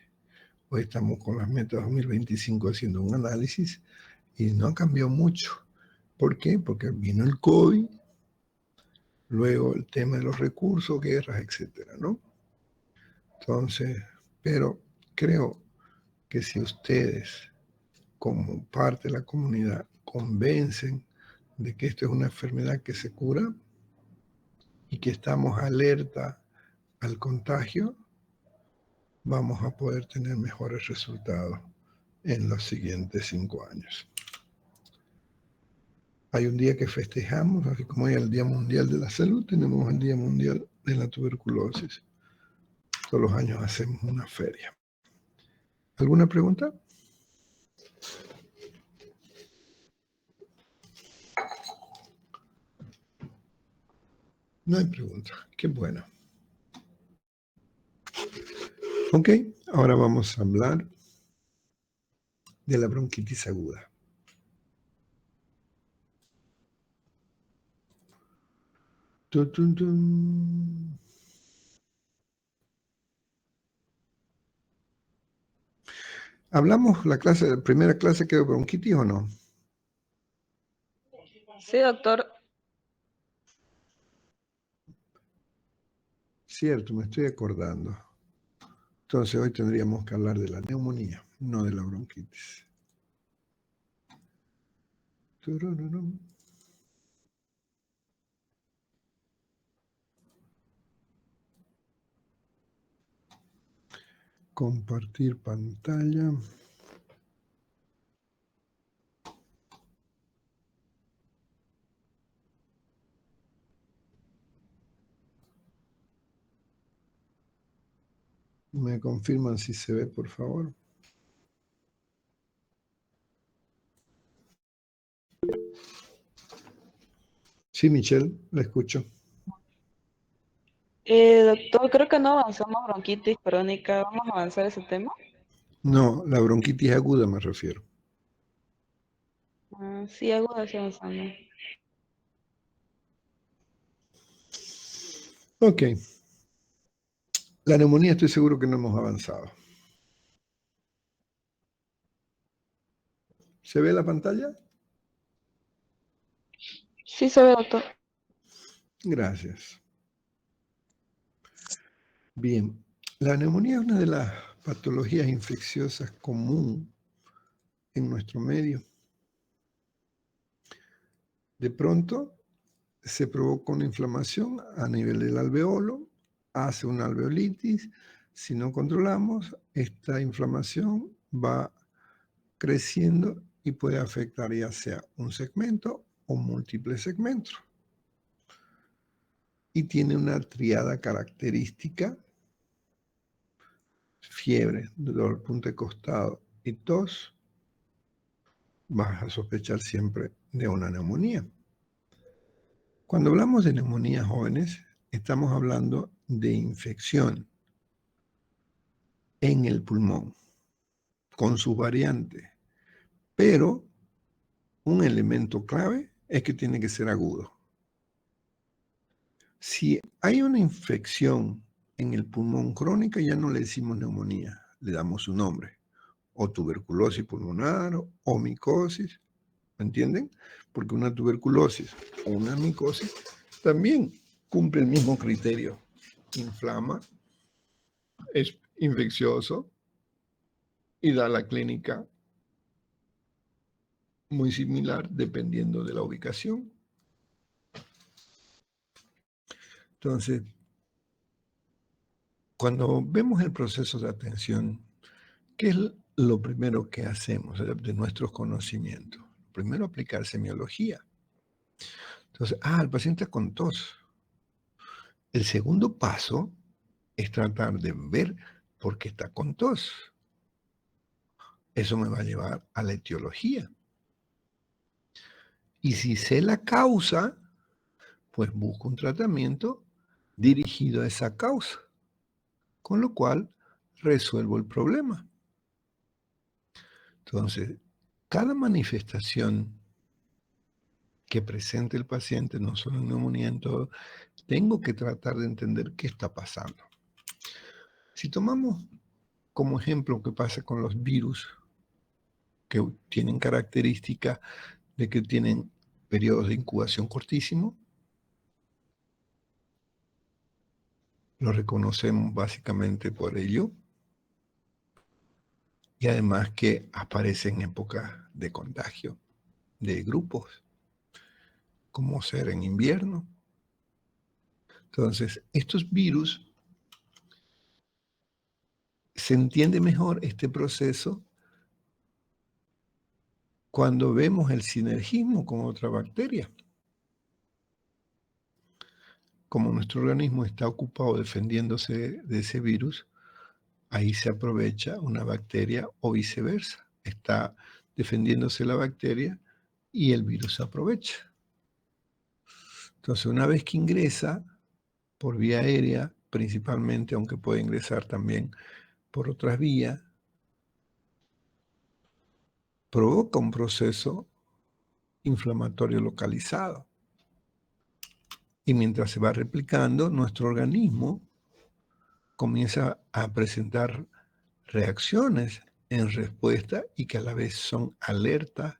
Hoy estamos con las metas 2025 haciendo un análisis y no ha cambiado mucho. ¿Por qué? Porque vino el COVID, luego el tema de los recursos, guerras, etcétera, ¿no? Entonces, pero creo que si ustedes, como parte de la comunidad, convencen de que esto es una enfermedad que se cura y que estamos alerta al contagio, vamos a poder tener mejores resultados en los siguientes 5 años. Hay un día que festejamos, así como hay el Día Mundial de la Salud, tenemos el Día Mundial de la Tuberculosis. Todos los años hacemos una feria. ¿Alguna pregunta? No hay pregunta. Qué bueno. Ok, ahora vamos a hablar de la bronquitis aguda. Tun, tun, tun. ¿Hablamos la primera clase que de bronquitis o no? Sí, doctor. Cierto, me estoy acordando. Entonces hoy tendríamos que hablar de la neumonía, no de la bronquitis. Turururum. Compartir pantalla. ¿Me confirman si se ve, por favor? Sí, Michelle, la escucho. Doctor, creo que no avanzamos bronquitis crónica. ¿Vamos a avanzar ese tema? No, la bronquitis aguda me refiero. Sí, aguda, sí avanzando. Ok. La neumonía estoy seguro que no hemos avanzado. ¿Se ve la pantalla? Sí se ve, doctor. Gracias. Bien. La neumonía es una de las patologías infecciosas común en nuestro medio. De pronto se provoca una inflamación a nivel del alveolo, hace una alveolitis. Si no controlamos, esta inflamación va creciendo y puede afectar ya sea un segmento o múltiples segmentos. Y tiene una triada característica: fiebre, dolor punto de costado y tos. Vas a sospechar siempre de una neumonía. Cuando hablamos de neumonías jóvenes, estamos hablando de infección en el pulmón, con sus variantes. Pero un elemento clave es que tiene que ser agudo. Si hay una infección en el pulmón crónica, ya no le decimos neumonía, le damos su nombre. O tuberculosis pulmonar, o micosis, ¿me entienden? Porque una tuberculosis o una micosis también cumple el mismo criterio. Inflama, es infeccioso y da la clínica muy similar dependiendo de la ubicación. Entonces, cuando vemos el proceso de atención, ¿qué es lo primero que hacemos de nuestros conocimientos? Primero, aplicar semiología. Entonces, el paciente con tos. El segundo paso es tratar de ver por qué está con tos. Eso me va a llevar a la etiología. Y si sé la causa, pues busco un tratamiento dirigido a esa causa, con lo cual resuelvo el problema. Entonces, cada manifestación que presente el paciente, no solo en neumonía, en todo, tengo que tratar de entender qué está pasando. Si tomamos como ejemplo qué pasa con los virus, que tienen característica de que tienen periodos de incubación cortísimos, lo reconocemos básicamente por ello, y además que aparecen en épocas de contagio de grupos, como ser en invierno. Entonces, estos virus, se entiende mejor este proceso cuando vemos el sinergismo con otra bacteria. Como nuestro organismo está ocupado defendiéndose de ese virus, ahí se aprovecha una bacteria o viceversa. Está defendiéndose la bacteria y el virus se aprovecha. Entonces, una vez que ingresa por vía aérea, principalmente, aunque puede ingresar también por otras vías, provoca un proceso inflamatorio localizado. Y mientras se va replicando, nuestro organismo comienza a presentar reacciones en respuesta y que a la vez son alertas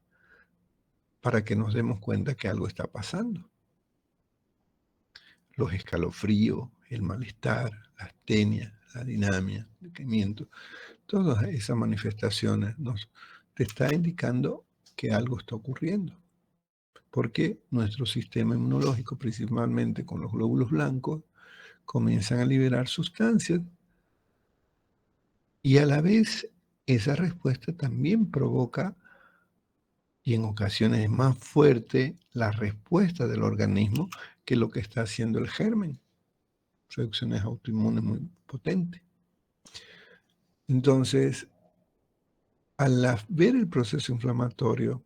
para que nos demos cuenta que algo está pasando. Los escalofríos, el malestar, la astenia, la dinamia, el decaimiento, todas esas manifestaciones te está indicando que algo está ocurriendo. Porque nuestro sistema inmunológico, principalmente con los glóbulos blancos, comienzan a liberar sustancias y a la vez esa respuesta también provoca, y en ocasiones es más fuerte, la respuesta del organismo que lo que está haciendo el germen. Reacciones autoinmunes muy potentes. Entonces, al ver el proceso inflamatorio,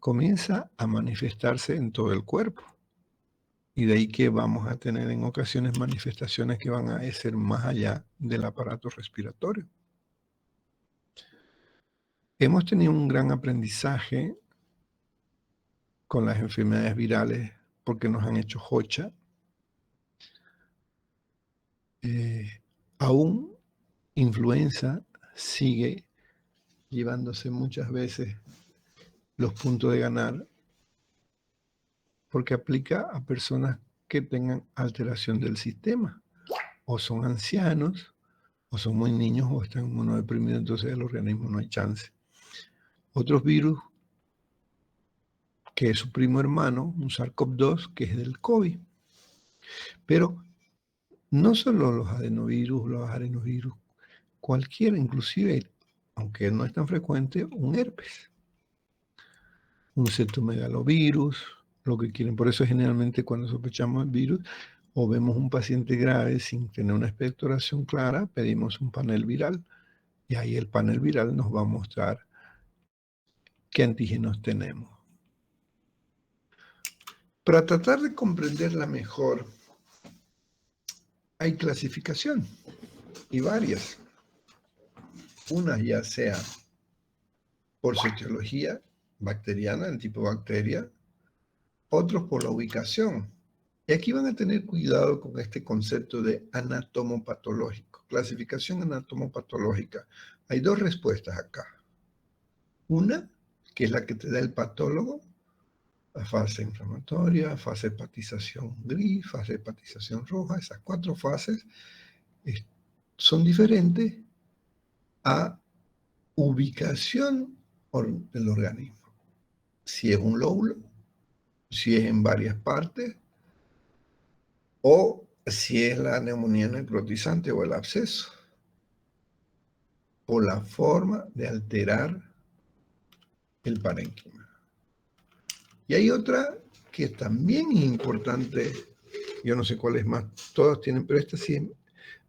comienza a manifestarse en todo el cuerpo. Y de ahí que vamos a tener en ocasiones manifestaciones que van a ser más allá del aparato respiratorio. Hemos tenido un gran aprendizaje con las enfermedades virales porque nos han hecho jocha. Aún influenza sigue llevándose muchas veces los puntos de ganar porque aplica a personas que tengan alteración del sistema, o son ancianos, o son muy niños, o están inmunodeprimidos, entonces el organismo no hay chance. Otros virus, que es su primo hermano, un SARS-CoV-2, que es del COVID. Pero no solo los adenovirus, los arenovirus, cualquiera, inclusive, aunque no es tan frecuente, un herpes, un cetomegalovirus, lo que quieren. Por eso generalmente cuando sospechamos el virus o vemos un paciente grave sin tener una expectoración clara, pedimos un panel viral y ahí el panel viral nos va a mostrar qué antígenos tenemos. Para tratar de comprenderla mejor, hay clasificación y varias. Unas ya sea por su etiología bacteriana, el tipo de bacteria, otros por la ubicación. Y aquí van a tener cuidado con este concepto de anatomopatológico, clasificación anatomopatológica. Hay dos respuestas acá. Una, que es la que te da el patólogo, la fase inflamatoria, fase de hepatización gris, fase de hepatización roja. Esas 4 fases son diferentes a ubicación del organismo. Si es un lóbulo, si es en varias partes, o si es la neumonía necrotizante o el absceso, o la forma de alterar el parénquima. Y hay otra que también es importante, yo no sé cuál es más, todas tienen, pero esta sí es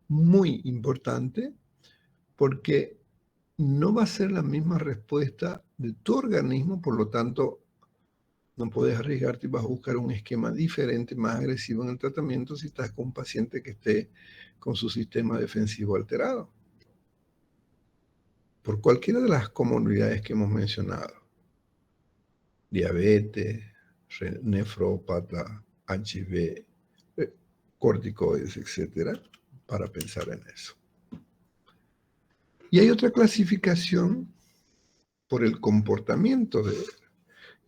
muy importante, porque no va a ser la misma respuesta de tu organismo, por lo tanto, no puedes arriesgarte y vas a buscar un esquema diferente, más agresivo en el tratamiento si estás con un paciente que esté con su sistema defensivo alterado. Por cualquiera de las comorbilidades que hemos mencionado. Diabetes, nefrópata, HIV, corticoides, etc. Para pensar en eso. Y hay otra clasificación por el comportamiento de él.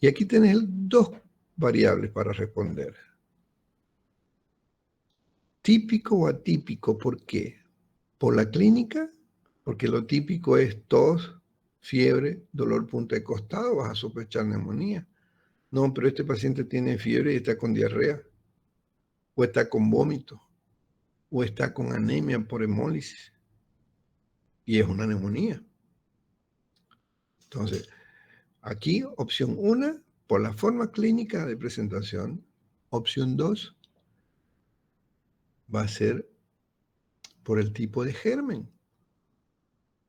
Y aquí tenés 2 variables para responder. Típico o atípico, ¿por qué? Por la clínica, porque lo típico es tos, fiebre, dolor punta de costado, vas a sospechar neumonía. No, pero este paciente tiene fiebre y está con diarrea, o está con vómito, o está con anemia por hemólisis, y es una neumonía. Entonces, aquí, opción 1, por la forma clínica de presentación. Opción 2, va a ser por el tipo de germen.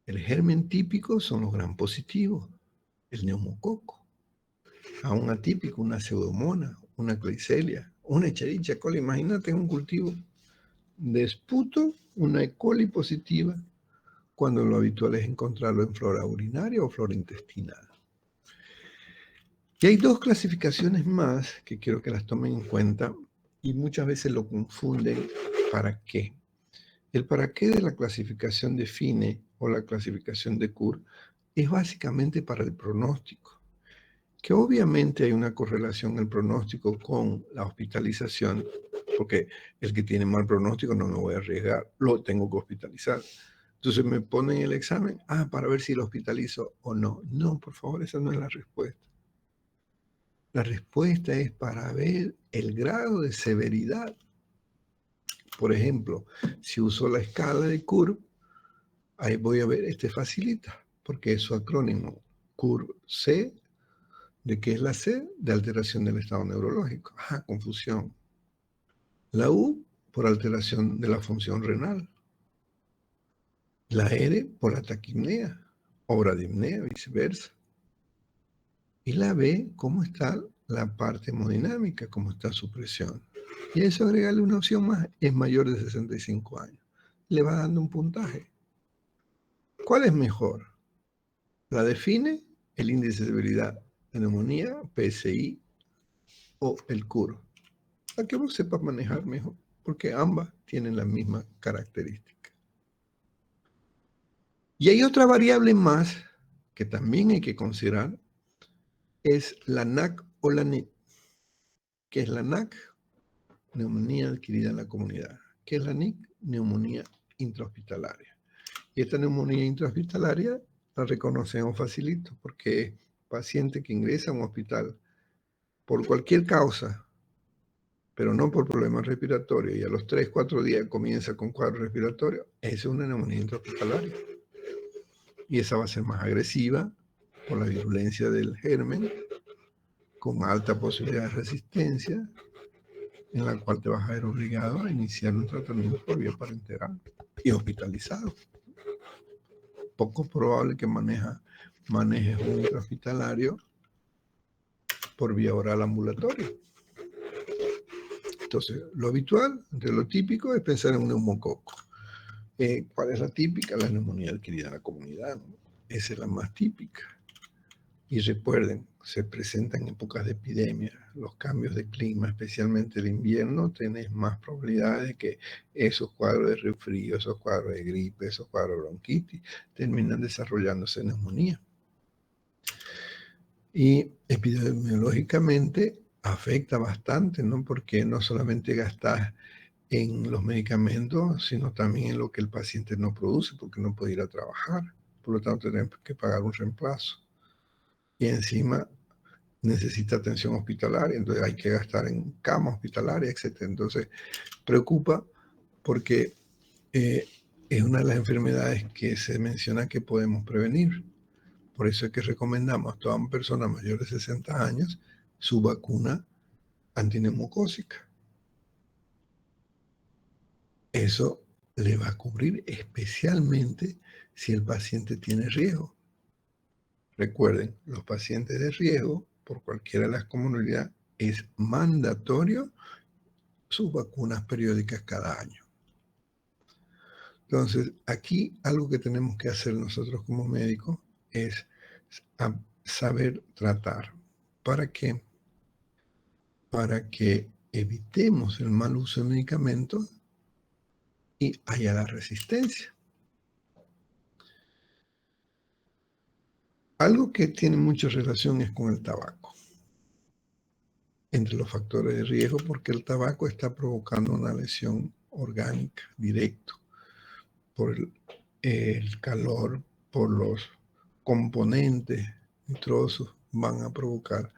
El germen típico son los gram positivos, el neumococo. A un atípico, una pseudomonas, una Klebsiella, una Escherichia coli. Imagínate un cultivo de esputo, una E. coli positiva, cuando lo habitual es encontrarlo en flora urinaria o flora intestinal. Y hay 2 clasificaciones más que quiero que las tomen en cuenta, y muchas veces lo confunden para qué. El para qué de la clasificación de Fine o la clasificación de Kur es básicamente para el pronóstico, que obviamente hay una correlación el pronóstico con la hospitalización, porque el que tiene mal pronóstico no me voy a arriesgar, lo tengo que hospitalizar. Entonces me ponen el examen, para ver si lo hospitalizo o no. No, por favor, esa no es la respuesta. La respuesta es para ver el grado de severidad. Por ejemplo, si uso la escala de Kurb, ahí voy a ver, facilita, porque es su acrónimo, Kurb-C, ¿de qué es la C? De alteración del estado neurológico. Confusión. La U, por alteración de la función renal. La R, por la taquipnea, o bradipnea, viceversa. Y la B, ¿cómo está la parte hemodinámica? ¿Cómo está su presión? Y a eso agregarle una opción más, es mayor de 65 años. Le va dando un puntaje. ¿Cuál es mejor? La define el índice de severidad de neumonía, PSI, o el CUR. Para que vos sepas manejar mejor, porque ambas tienen la misma característica. Y hay otra variable más que también hay que considerar, es la NAC o la NIC. ¿Qué es la NAC? Neumonía adquirida en la comunidad. ¿Qué es la NIC? Neumonía intrahospitalaria. Y esta neumonía intrahospitalaria la reconocemos facilito, porque es paciente que ingresa a un hospital por cualquier causa, pero no por problemas respiratorios, y a los 3-4 días comienza con cuadro respiratorio, esa es una neumonía intrahospitalaria. Y esa va a ser más agresiva por la virulencia del germen, con alta posibilidad de resistencia, en la cual te vas a ver obligado a iniciar un tratamiento por vía parenteral y hospitalizado. Poco probable que manejes un intrahospitalario por vía oral ambulatoria. Entonces, lo habitual, entre lo típico, es pensar en un neumococo. ¿Cuál es la típica? La neumonía adquirida en la comunidad, ¿no? Esa es la más típica. Y recuerden, se presentan en épocas de epidemia, los cambios de clima, especialmente el invierno, tenés más probabilidades de que esos cuadros de resfrío, esos cuadros de gripe, esos cuadros de bronquitis, terminan desarrollándose neumonía. Y epidemiológicamente afecta bastante, ¿no? Porque no solamente gastas en los medicamentos, sino también en lo que el paciente no produce, porque no puede ir a trabajar. Por lo tanto, tenemos que pagar un reemplazo. Y encima necesita atención hospitalaria, entonces hay que gastar en cama hospitalaria, etc. Entonces, preocupa porque es una de las enfermedades que se menciona que podemos prevenir. Por eso es que recomendamos a toda persona mayor de 60 años su vacuna antineumocócica. Eso le va a cubrir especialmente si el paciente tiene riesgo. Recuerden, los pacientes de riesgo, por cualquiera de las comorbilidades, es mandatorio sus vacunas periódicas cada año. Entonces, aquí algo que tenemos que hacer nosotros como médicos es saber tratar. ¿Para qué? Para que evitemos el mal uso de medicamentos y haya la resistencia. Algo que tiene mucha relación es con el tabaco, entre los factores de riesgo, porque el tabaco está provocando una lesión orgánica directo por el calor, por los componentes nitrosos, van a provocar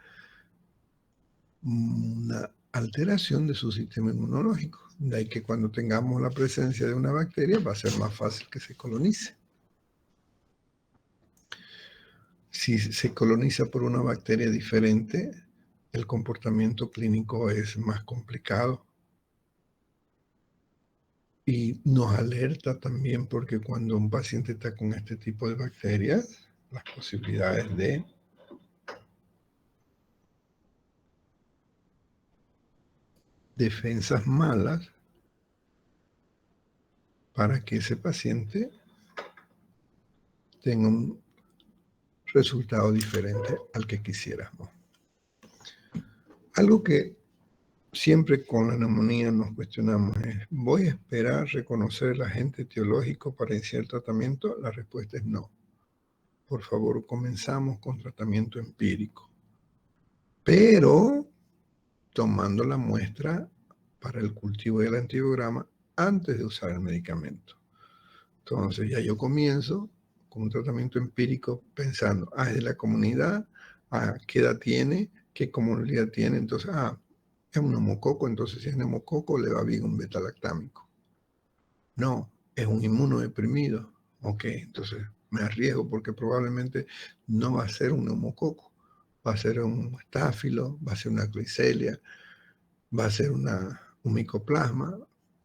una alteración de su sistema inmunológico. De ahí que cuando tengamos la presencia de una bacteria va a ser más fácil que se colonice. Si se coloniza por una bacteria diferente, el comportamiento clínico es más complicado. Y nos alerta también porque cuando un paciente está con este tipo de bacterias, las posibilidades de defensas malas para que ese paciente tenga un resultado diferente al que quisiéramos. Algo que siempre con la neumonía nos cuestionamos, ¿voy a esperar reconocer el agente etiológico para iniciar el tratamiento? La respuesta es no. Por favor, comenzamos con tratamiento empírico, pero tomando la muestra para el cultivo del antibiograma antes de usar el medicamento. Entonces ya yo comienzo con un tratamiento empírico pensando, es de la comunidad, ¿qué edad tiene? ¿Qué comunidad tiene? Entonces, es un neumococo, entonces si es neumococo le va bien un betalactámico. No, es un inmunodeprimido. Ok, entonces me arriesgo porque probablemente no va a ser un neumococo, va a ser un estáfilo, va a ser una Kliselia, va a ser un micoplasma,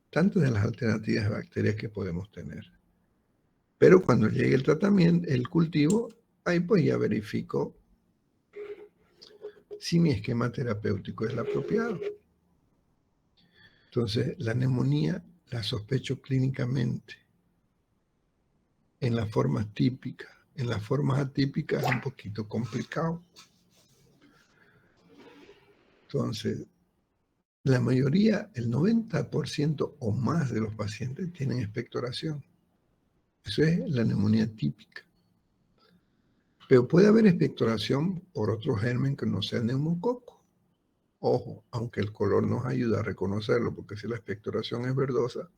tantas de las alternativas de bacterias que podemos tener. Pero cuando llegue el tratamiento, el cultivo, ahí pues ya verifico si mi esquema terapéutico es el apropiado. Entonces, la neumonía la sospecho clínicamente en las formas típicas. En las formas atípicas es un poquito complicado. Entonces, la mayoría, el 90% o más de los pacientes tienen expectoración. Eso es la neumonía típica. Pero puede haber expectoración por otro germen que no sea el neumococo. Ojo, aunque el color nos ayuda a reconocerlo, porque si la expectoración es verdosa,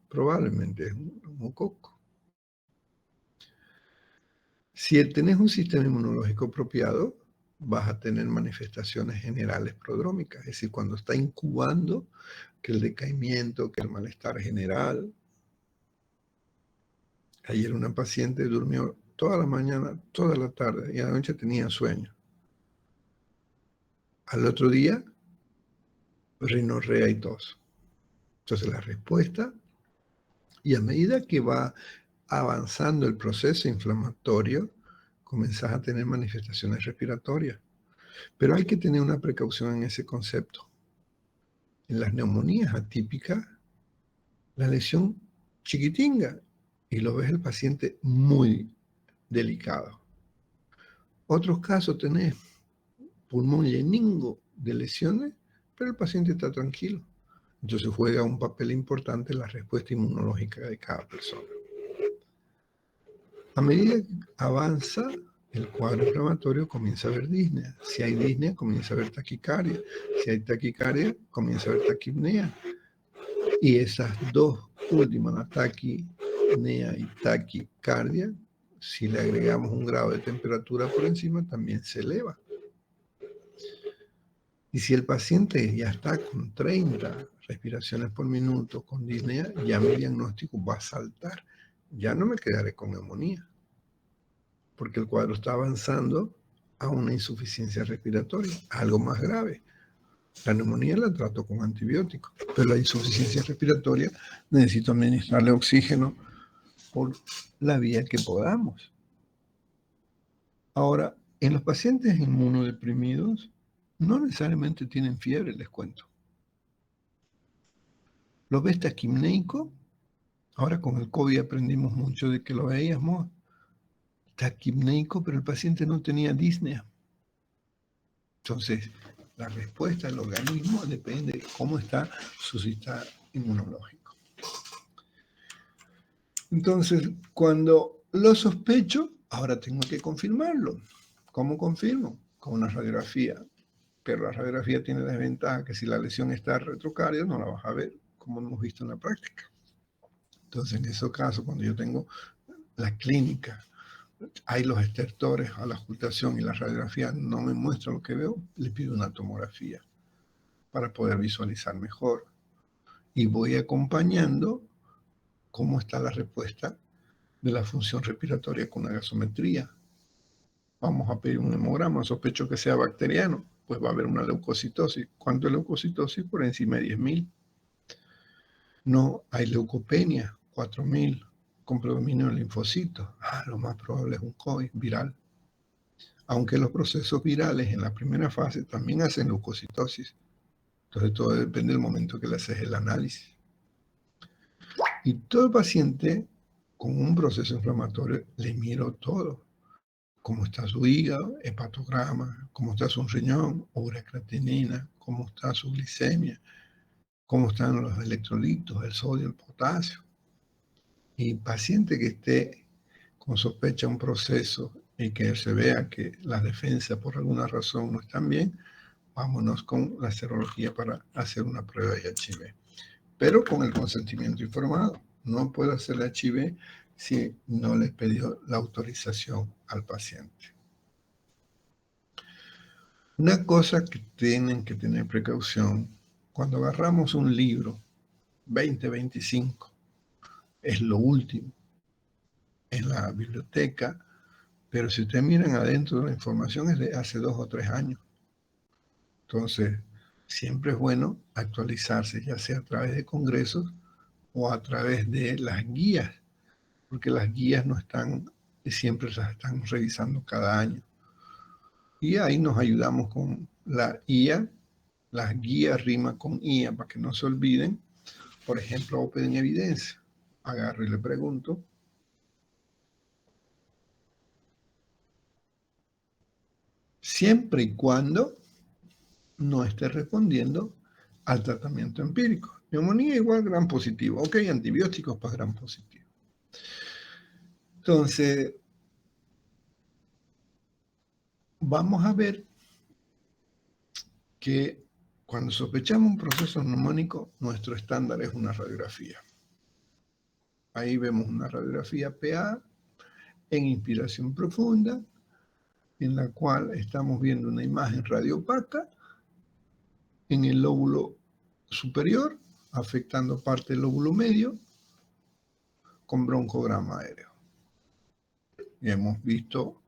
probablemente es un neumococo. Si tenés un sistema inmunológico apropiado, vas a tener manifestaciones generales prodrómicas, es decir, cuando está incubando, que el decaimiento, que el malestar general. Ayer una paciente durmió toda la mañana, toda la tarde, y a la noche tenía sueño. Al otro día, rinorrea y tos. Entonces la respuesta, y a medida que va avanzando el proceso inflamatorio, comenzás a tener manifestaciones respiratorias. Pero hay que tener una precaución en ese concepto. En las neumonías atípicas, la lesión chiquitinga y lo ves el paciente muy delicado. Otros casos tenés pulmón lleningo de lesiones, pero el paciente está tranquilo. Entonces juega un papel importante en la respuesta inmunológica de cada persona. A medida que avanza el cuadro inflamatorio, comienza a haber disnea. Si hay disnea, comienza a haber taquicardia. Si hay taquicardia, comienza a haber taquipnea. Y esas dos últimas, la taquipnea y taquicardia, si le agregamos un grado de temperatura por encima, también se eleva. Y si el paciente ya está con 30 respiraciones por minuto, con disnea, ya mi diagnóstico va a saltar. Ya no me quedaré con neumonía, porque el cuadro está avanzando a una insuficiencia respiratoria, algo más grave. La neumonía la trato con antibióticos, pero la insuficiencia respiratoria necesito administrarle oxígeno por la vía que podamos. Ahora, en los pacientes inmunodeprimidos, no necesariamente tienen fiebre, les cuento. Lo ves taquipneico. Ahora con el COVID aprendimos mucho de que lo veíamos taquipneico, pero el paciente no tenía disnea. Entonces, la respuesta del organismo depende de cómo está su sistema inmunológico. Entonces, cuando lo sospecho, ahora tengo que confirmarlo. ¿Cómo confirmo? Con una radiografía. Pero la radiografía tiene la desventaja que si la lesión está retrocardia, no la vas a ver, como hemos visto en la práctica. Entonces, en esos casos, cuando yo tengo la clínica, hay los estertores a la ocultación y la radiografía no me muestra lo que veo, le pido una tomografía para poder visualizar mejor. Y voy acompañando cómo está la respuesta de la función respiratoria con una gasometría. Vamos a pedir un hemograma, sospecho que sea bacteriano, pues va a haber una leucocitosis. ¿Cuánto es leucocitosis? Por encima de 10.000. No hay leucopenia, 4.000, con predominio de linfocitos. Lo más probable es un COVID viral. Aunque los procesos virales en la primera fase también hacen leucocitosis. Entonces todo depende del momento que le haces el análisis. Y todo paciente con un proceso inflamatorio le miro todo. Cómo está su hígado, hepatograma, cómo está su riñón, ureacreatinina, cómo está su glicemia, cómo están los electrolitos, el sodio, el potasio. Y paciente que esté con sospecha de un proceso y que se vea que las defensas por alguna razón no están bien, vámonos con la serología para hacer una prueba de HIV. Pero con el consentimiento informado. No puedo hacer el HIV si no le pidió la autorización al paciente. Una cosa que tienen que tener precaución, cuando agarramos un libro, 2025, es lo último en la biblioteca, pero si ustedes miran adentro, la información es de hace 2 o 3 años. Entonces, siempre es bueno actualizarse, ya sea a través de congresos o a través de las guías, porque las guías no están, siempre las están revisando cada año. Y ahí nos ayudamos con la IA, las guías rima con IA, para que no se olviden. Por ejemplo, Open Evidencia. Agarro y le pregunto. Siempre y cuando no esté respondiendo al tratamiento empírico. Neumonía igual gran positivo. Ok, antibióticos para gran positivo. Entonces, vamos a ver que cuando sospechamos un proceso neumónico, nuestro estándar es una radiografía. Ahí vemos una radiografía PA en inspiración profunda, en la cual estamos viendo una imagen radiopaca en el lóbulo superior, afectando parte del lóbulo medio, con broncograma aéreo. Y hemos visto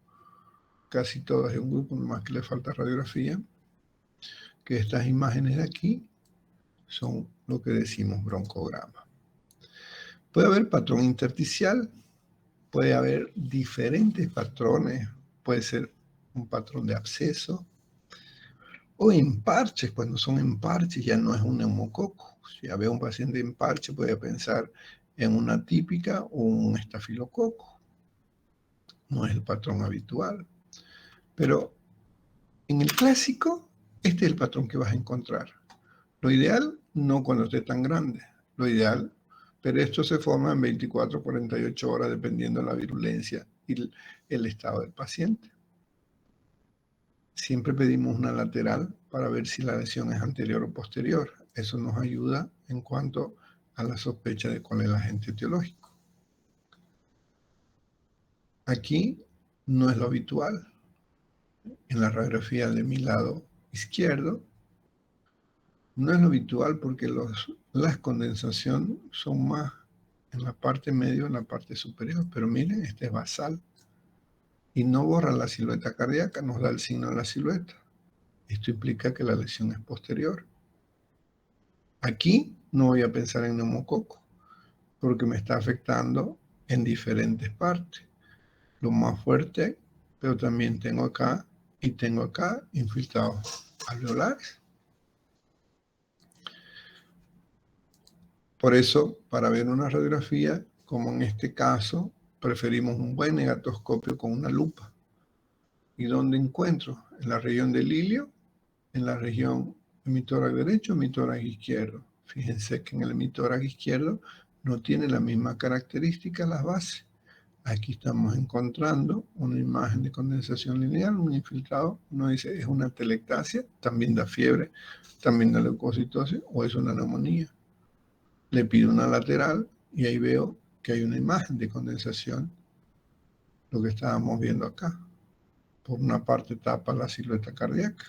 casi todas en un grupo, nomás que le falta radiografía, que estas imágenes de aquí son lo que decimos broncograma. Puede haber patrón intersticial, puede haber diferentes patrones, puede ser un patrón de absceso, o en parches. Cuando son en parches ya no es un neumococo. Si ya veo un paciente en parche, puede pensar en una típica o un estafilococo. No es el patrón habitual. Pero en el clásico, este es el patrón que vas a encontrar. Lo ideal, no cuando esté tan grande. Lo ideal, pero esto se forma en 24 o 48 horas dependiendo de la virulencia y el estado del paciente. Siempre pedimos una lateral para ver si la lesión es anterior o posterior. Eso nos ayuda en cuanto a la sospecha de cuál es el agente etiológico. Aquí no es lo habitual. En la radiografía de mi lado izquierdo, no es lo habitual porque las condensaciones son más en la parte media o en la parte superior. Pero miren, este es basal. Y no borra la silueta cardíaca, nos da el signo de la silueta. Esto implica que la lesión es posterior. Aquí no voy a pensar en neumococo, porque me está afectando en diferentes partes. Lo más fuerte, pero también tengo acá y tengo acá infiltrados alveolares. Por eso, para ver una radiografía, como en este caso, preferimos un buen negatoscopio con una lupa. ¿Y dónde encuentro? En la región del ilio, en la región hemitórax derecho, hemitórax izquierdo. Fíjense que en el hemitórax izquierdo no tiene la misma característica las bases. Aquí estamos encontrando una imagen de condensación lineal, un infiltrado. Uno dice, ¿es una telectasia? También da fiebre, también da leucocitosis, o es una neumonía. Le pido una lateral y ahí veo que hay una imagen de condensación, lo que estábamos viendo acá. Por una parte tapa la silueta cardíaca.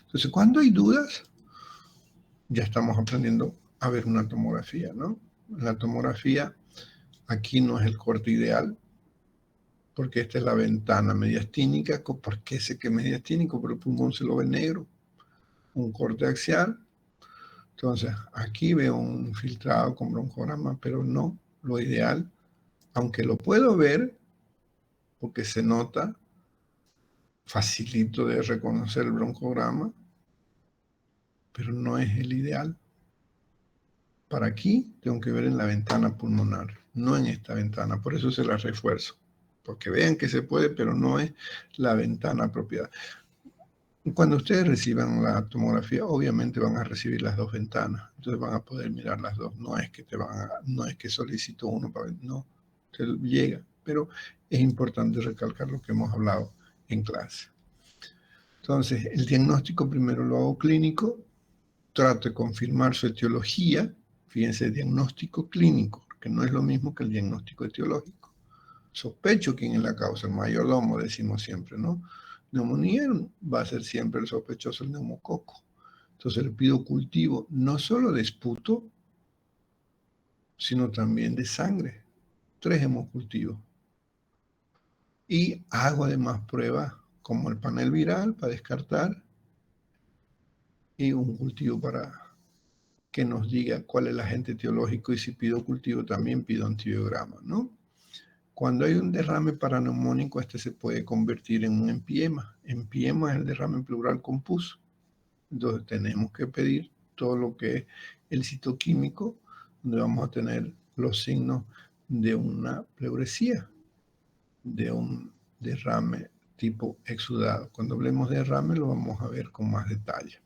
Entonces, cuando hay dudas, ya estamos aprendiendo a ver una tomografía, ¿no? La tomografía, aquí no es el corte ideal, porque esta es la ventana mediastínica. ¿Por qué sé que es mediastínico? Pero el pulmón se lo ve negro. Un corte axial. Entonces, aquí veo un infiltrado con broncograma, pero no lo ideal, aunque lo puedo ver, porque se nota, facilito de reconocer el broncograma, pero no es el ideal. Para aquí tengo que ver en la ventana pulmonar, no en esta ventana, por eso se la refuerzo, porque vean que se puede, pero no es la ventana apropiada. Cuando ustedes reciban la tomografía, obviamente van a recibir las dos ventanas, entonces van a poder mirar las dos. No es que no es que solicito uno para ver, no, te llega, pero es importante recalcar lo que hemos hablado en clase. Entonces, el diagnóstico primero lo hago clínico, trato de confirmar su etiología, fíjense, diagnóstico clínico, que no es lo mismo que el diagnóstico etiológico. Sospecho quién es la causa, el mayordomo, decimos siempre, ¿no? Neumonía va a ser siempre el sospechoso, el neumococo. Entonces le pido cultivo no solo de esputo, sino también de sangre. 3 hemocultivos. Y hago además pruebas como el panel viral para descartar y un cultivo para que nos diga cuál es el agente etiológico, y si pido cultivo también pido antibiograma, ¿no? Cuando hay un derrame paraneumónico, este se puede convertir en un empiema. Empiema es el derrame pleural con pus. Entonces tenemos que pedir todo lo que es el citoquímico, donde vamos a tener los signos de una pleuresía, de un derrame tipo exudado. Cuando hablemos de derrame lo vamos a ver con más detalle.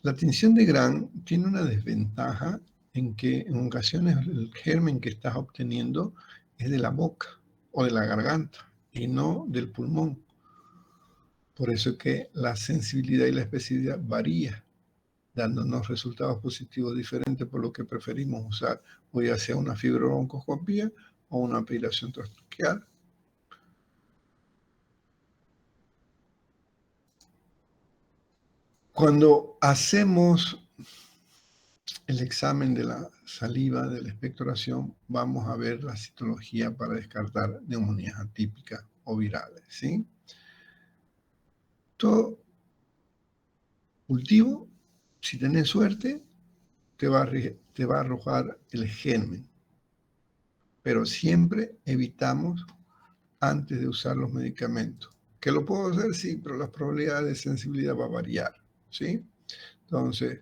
La tinción de Gram tiene una desventaja en que en ocasiones el germen que estás obteniendo es de la boca o de la garganta y no del pulmón. Por eso es que la sensibilidad y la especificidad varía, dándonos resultados positivos diferentes, por lo que preferimos usar o ya sea una fibrobroncoscopía o una aspiración tracheal. Cuando hacemos el examen de la saliva, de la expectoración, vamos a ver la citología para descartar neumonías atípicas o virales, ¿sí? Todo cultivo, si tenés suerte, te va a arrojar el germen, pero siempre evitamos antes de usar los medicamentos. ¿Que lo puedo hacer? Sí, pero las probabilidades de sensibilidad va a variar, ¿sí? Entonces,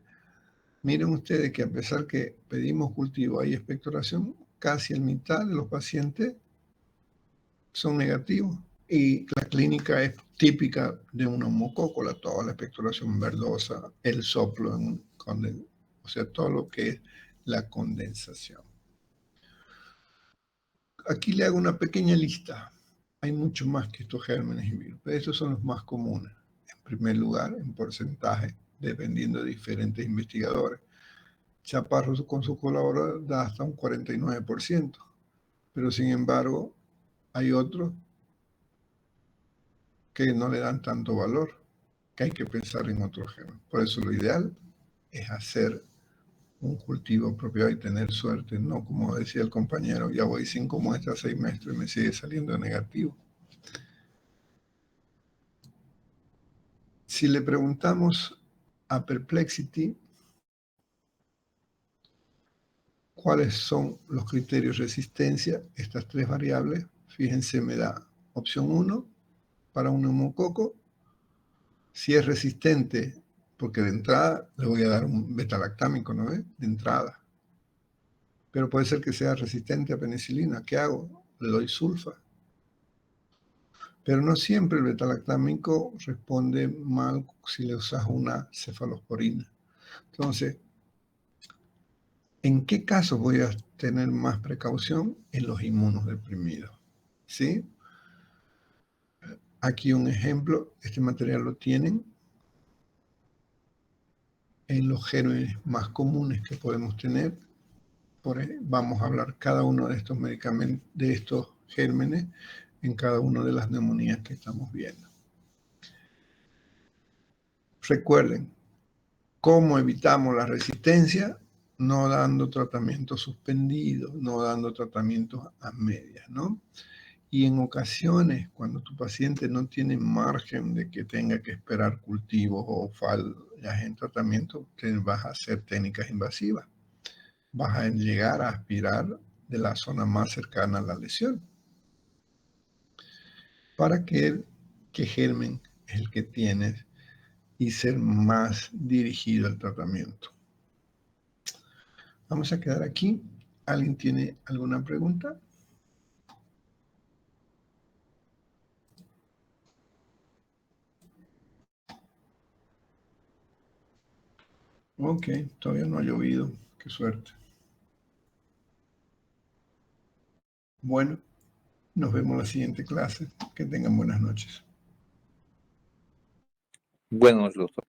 miren ustedes que a pesar que pedimos cultivo y expectoración, casi la mitad de los pacientes son negativos. Y la clínica es típica de un neumococo, toda la expectoración verdosa, el soplo, o sea, todo lo que es la condensación. Aquí le hago una pequeña lista. Hay mucho más que estos gérmenes y virus, pero estos son los más comunes. En primer lugar, en porcentaje, dependiendo de diferentes investigadores. Chaparro con su colaborador da hasta un 49%, pero sin embargo hay otros que no le dan tanto valor, que hay que pensar en otros gérmenes. Por eso lo ideal es hacer un cultivo apropiado y tener suerte, no como decía el compañero, ya voy 5 muestras, 6 meses y me sigue saliendo negativo. Si le preguntamos a Perplexity cuáles son los criterios de resistencia, estas 3 variables, fíjense, me da opción 1 para un neumococo. Si es resistente, porque de entrada le voy a dar un betalactámico, ¿no ves? De entrada. Pero puede ser que sea resistente a penicilina. ¿Qué hago? Le doy sulfa. Pero no siempre el betalactámico responde mal si le usas una cefalosporina. Entonces, ¿en qué casos voy a tener más precaución? En los inmunodeprimidos, ¿sí? Aquí un ejemplo, este material lo tienen en los gérmenes más comunes que podemos tener. Vamos a hablar cada uno de estos medicamentos, de estos gérmenes, en cada una de las neumonías que estamos viendo. Recuerden, ¿cómo evitamos la resistencia? No dando tratamientos suspendidos, no dando tratamientos a medias, ¿no? Y en ocasiones, cuando tu paciente no tiene margen de que tenga que esperar cultivos o fallas en tratamiento, te vas a hacer técnicas invasivas. Vas a llegar a aspirar de la zona más cercana a la lesión para que qué germen es el que tienes y ser más dirigido al tratamiento. Vamos a quedar aquí. ¿Alguien tiene alguna pregunta? Ok, todavía no ha llovido. Qué suerte. Bueno, nos vemos en la siguiente clase. Que tengan buenas noches. Buenos, doctor.